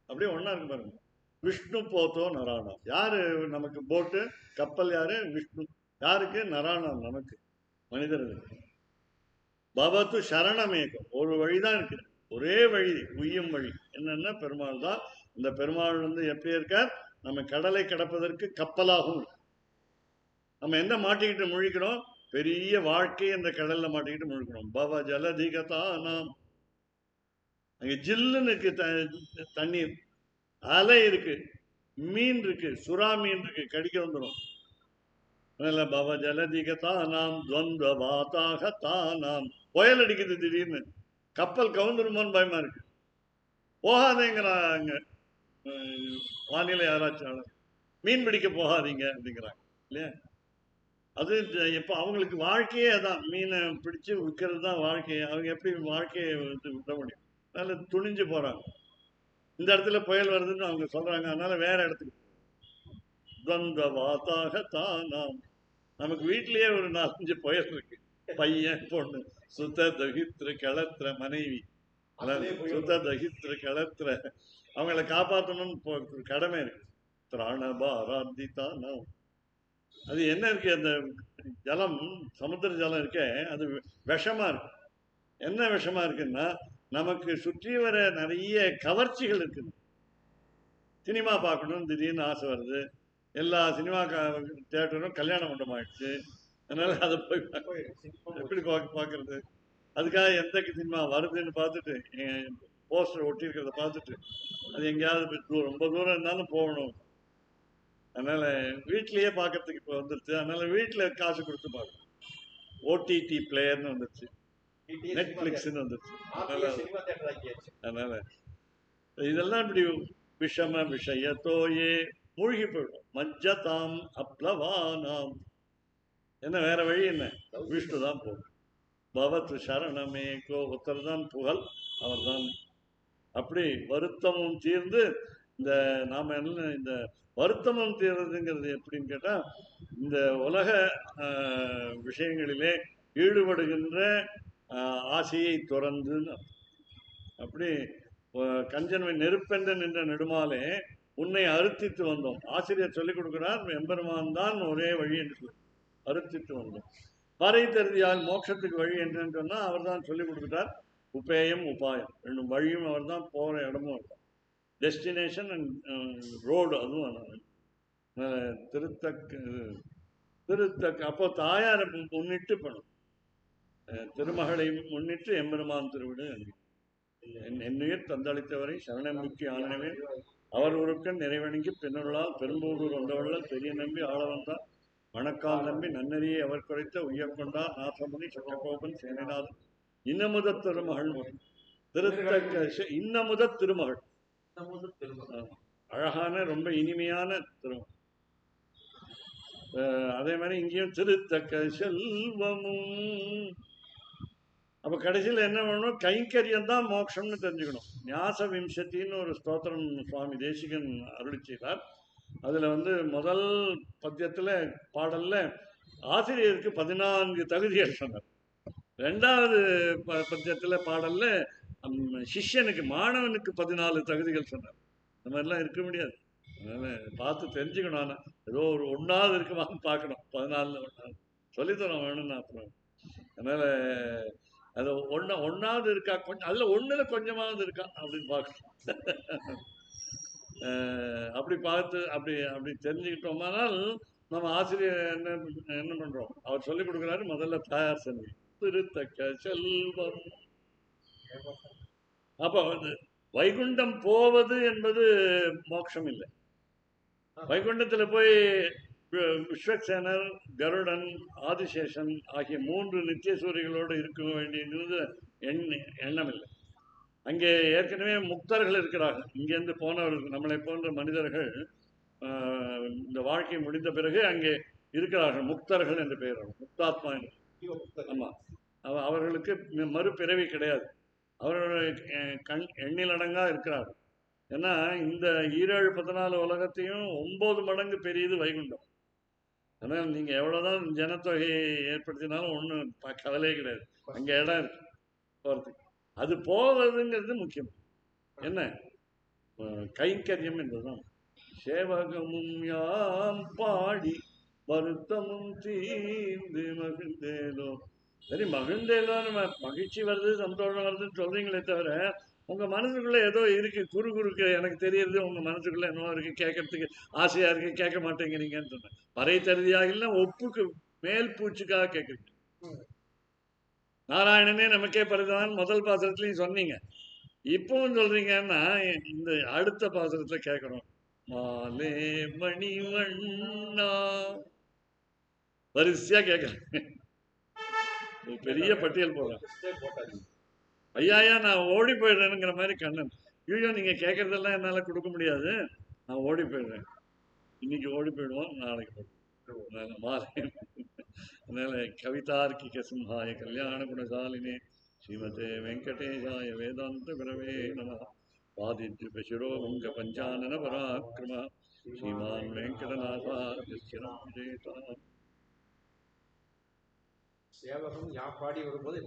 அப்படியே ஒன்னா இருக்கு பாருங்க. விஷ்ணு போத்தோ நராணம். யாரு நமக்கு போட்டு கப்பல்? யாரு? விஷ்ணு. யாருக்கு? நராணம், நமக்கு மனிதர்களுக்கு. பவத்து சரணமேகம், ஒரு வழிதான் இருக்கு, ஒரே வழி, உய்யும் வழி என்னன்னா பெருமாள் தான். இந்த பெருமாள் வந்து எப்படி இருக்கார்? நம்ம கடலை கடப்பதற்கு கப்பலாகும். நம்ம என்ன மாட்டிக்கிட்டு முழிக்கிறோம்? பெரிய வாழ்க்கை என்ற கடல்ல மாட்டிக்கிட்டு முழிக்கிறோம். பவ ஜலதிகதா நாம், அங்க ஜில்லுன்னு இருக்கு தண்ணீர், அலை இருக்கு, மீன் இருக்கு, சுறா மீன் இருக்கு, கடிக்க வந்துடும். பவ ஜலதிகதா நாம் துவந்த வாதாக தானாம். புயல் அடிக்குது திடீர்னு, கப்பல் கவுந்துருமோன்னு பயமா இருக்கு. போகாதேங்கிறாங்க வானிலை ஆராய்ச்சியாளர். மீன் பிடிக்க போகாதீங்க அப்படிங்கிறாங்க இல்லையா? அது இப்ப அவங்களுக்கு வாழ்க்கையே அதான், மீனை பிடிச்சு விற்கிறது தான் வாழ்க்கையை. அவங்க எப்படி வாழ்க்கையை விட முடியும்? அதனால துணிஞ்சு போறாங்க. இந்த இடத்துல புயல் வருதுன்னு அவங்க சொல்றாங்க, அதனால வேற இடத்துக்கு. துவந்த வாத்தாக தானாம். நமக்கு வீட்லயே ஒரு 4-5 புயல் இருக்கு. பையன், பொண்ணு, சுத்த தகித்திர களத்திர மனைவி, சுத்த தகித்திர களத்திர, அவங்கள காப்பாற்றணும்னு கடமை இருக்கு. திராணபாராத்தி தானாம். அது என்ன இருக்கு? அந்த ஜலம், சமுத்திர ஜலம் இருக்கே, அது விஷமா இருக்கு. என்ன விஷமா இருக்குன்னா, நமக்கு சுற்றி வர நிறைய கவர்ச்சிகள் இருக்குது. சினிமா பார்க்கணும் திடீர்னு ஆசை வருது. எல்லா சினிமா தியேட்டரும் கல்யாண மண்டபம் ஆயிடுச்சு. அதனால அதை போய் எப்படி பார்க்கறது? அதுக்காக எந்த சினிமா வருதுன்னு பார்த்துட்டு, போஸ்டர் ஒட்டி இருக்கிறத பார்த்துட்டு, அது எங்கேயாவது ரொம்ப தூரம் இருந்தாலும் போகணும். அதனால வீட்லயே பார்க்கறதுக்கு இப்போ வந்துருச்சு. அதனால வீட்டில் காசு கொடுத்து பார்க்கணும். ஓடிடி பிளேயர்னு வந்துருச்சு, நெட்ஃபிளிக்ஸ்ன்னு வந்துருச்சு. அதனால இதெல்லாம் இப்படி விஷம விஷயத்தோயே மூழ்கி போயிடும். மஜ்ஜதாம் அப்ளவானாம். என்ன வேற வழி என்ன? விஷ்ணு தான் போகும். பவத்து சரணமேகோ, ஒருத்தர் தான் புகழ், அவர் தான். அப்படி வருத்தமும் தீர்ந்து இந்த நாம என்ன இந்த வருத்தமம் தீர்றதுங்கிறது எப்படின்னு கேட்டா, இந்த உலக விஷயங்களிலே ஈடுபடுகின்ற ஆசையை துறந்து, அப்படி கஞ்சன் நெருப்பென்ற நின்ற நெடுமாலே உன்னை அறுத்தித்து வந்தோம். ஆசிரியர் சொல்லிக் கொடுக்கிறார், எம்பெருமான் தான் ஒரே வழி என்று சொல்லி அறுத்தித்து வந்தோம். பறை தருதியால் மோட்சத்துக்கு வழி என்னன்னு சொன்னா அவர் தான் சொல்லிக் கொடுக்கிறார். உபேயம் உபாயம் ரெண்டும் வழியும் அவர் தான், போற இடமும் அவர் தான். டெஸ்டினேஷன் அண்ட் ரோடு அதுவும் திருத்தக்க அப்போ தாயாரை முன்னிட்டு பண்ணும். திருமகளை முன்னிட்டு எம்பெருமான் திருவிடு என்னுயிர் தந்தளித்தவரை சரணமிக்கு ஆனவே அவர் உருக்கன் நிறைவணங்கி பின்னருளால் பெரும்பூரூர் வந்தவர்கள் பெரிய நம்பி ஆள வந்தார் மணக்கால் நம்பி நன்னறியை அவர் குறைத்த உய்யக்கொண்டார் நாசமுனி சட்டகோபன் சேனநாதன் இன்னமுத திருமகள் திருத்தக்க இன்னமுத திருமகள் அழகான ரொம்ப இனிமையான திருமகள். அதே மாதிரி இங்கேயும் திருத்தக்க செல்வமும். அப்ப கடைசியில் என்ன பண்ணணும், கைங்கரியம் தான் மோட்சம்னு தெரிஞ்சுக்கணும். ஞாச விம்சத்தின்னு ஒரு ஸ்தோத்திரம் சுவாமி தேசிகன் அருளி செய்தார். அதுல முதல் பத்தியத்துல பாடல்ல ஆசிரியருக்கு 14 தகுதிகள் சொன்னார். 2வது பத்தியத்துல பாடல்ல சிஷ்யனுக்கு மாணவனுக்கு 14 தகுதிகள் சொன்னார். இந்த மாதிரிலாம் இருக்க முடியாது. அதனால பார்த்து தெரிஞ்சுக்கணும். ஆனா ஏதோ ஒரு 1வது இருக்குமான்னு பார்க்கணும். 14 1வது சொல்லித்தரோம் வேணும்னா அப்புறம். அதனால அது ஒன்னாவது இருக்கா, கொஞ்சம் அதுல ஒண்ணுல கொஞ்சமாவது இருக்கா அப்படின்னு பார்க்கணும். அப்படி பார்த்து அப்படி தெரிஞ்சுக்கிட்டோமானால் நம்ம ஆசிரியர் என்ன பண்றோம், அவர் சொல்லிக் கொடுக்குறாரு. முதல்ல தாயார் சொல்லி திருத்தக்க செல்வம். அப்ப வைகுண்டம் போவது என்பது மோட்சம் இல்லை. வைகுண்டத்துல போய் விஸ்வக்சேனர், கருடன், ஆதிசேஷன் ஆகிய 3 நித்திய சூரிகளோடு இருக்க வேண்டியது எண்ணம் இல்லை. அங்கே ஏற்கனவே முக்தர்கள் இருக்கிறார்கள். இங்கேருந்து போனவர்கள், நம்மளை போன்ற மனிதர்கள் இந்த வாழ்க்கை முடிந்த பிறகு அங்கே இருக்கிறார்கள். முக்தர்கள் என்று பெயர், முக்தாத்மா என்று. ஆமா, அவர்களுக்கு மறுபிறவி கிடையாது. அவர்கள் எண்ணிலடங்கா இருக்கிறார்கள். ஏன்னா இந்த 7-14 உலகத்தையும் 9 மடங்கு பெரியது வைகுண்டம். அதனால் நீங்க எவ்வளவுதான் ஜனத்தொகையை ஏற்படுத்தினாலும் ஒன்றும் கவலையே கிடையாது. அங்க இடம் இருக்கு போறதுக்கு. அது போவதுங்கிறது முக்கியம். என்ன கைங்கரியம் என்பதுதான். சேவகமும் யாம் பாடி வருத்தமும் தீர்ந்து மகிழ்ந்தேலோ. சரி, மகிழ்ந்தேலோன்னு மகிழ்ச்சி வருது, சந்தோஷம் வருதுன்னு சொல்றீங்களே தவிர உங்க மனசுக்குள்ள ஏதோ இருக்கு, குறுக்கு எனக்கு தெரியறது. உங்க மனசுக்குள்ள என்னவோ இருக்கு, கேட்கறதுக்கு ஆசையா இருக்கு, கேட்க மாட்டேங்கிறீங்கன்னு சொன்னேன். பறை தருதியாக ஒப்புக்கு மேல் பூச்சுக்காக கேட்குறீங்க. நாராயணனே நமக்கே பரிதான் முதல் பாசனத்துலயும் சொன்னீங்க. இப்பவும் சொல்றீங்கன்னா இந்த அடுத்த பாசனத்துல கேட்கணும். மாலே மணிவண்ணா வரிசையா கேட்கறேன். பெரிய பட்டியல் போடுறேன். ஐயா நான் ஓடி போயிடுறேனுங்கிற மாதிரி கண்ணன். ஐயோ நீங்க கேட்கறதெல்லாம் என்னால கொடுக்க முடியாது, நான் ஓடி போயிடுறேன். இன்னைக்கு ஓடி போயிடுவோம், நாளைக்கு மாலை. அதனால கவிதார்க்கிக சிம்ஹாய கல்யாண குணசாலினே ஸ்ரீமதே வெங்கடேஷாய வேதாந்த குரவே நம. பாதித்ய பசுரோ வங்க பஞ்சானன பராக்கிரம ஸ்ரீமான் வெங்கடநாதார்ய. சேவகம் யாப்பாடி வரும்போது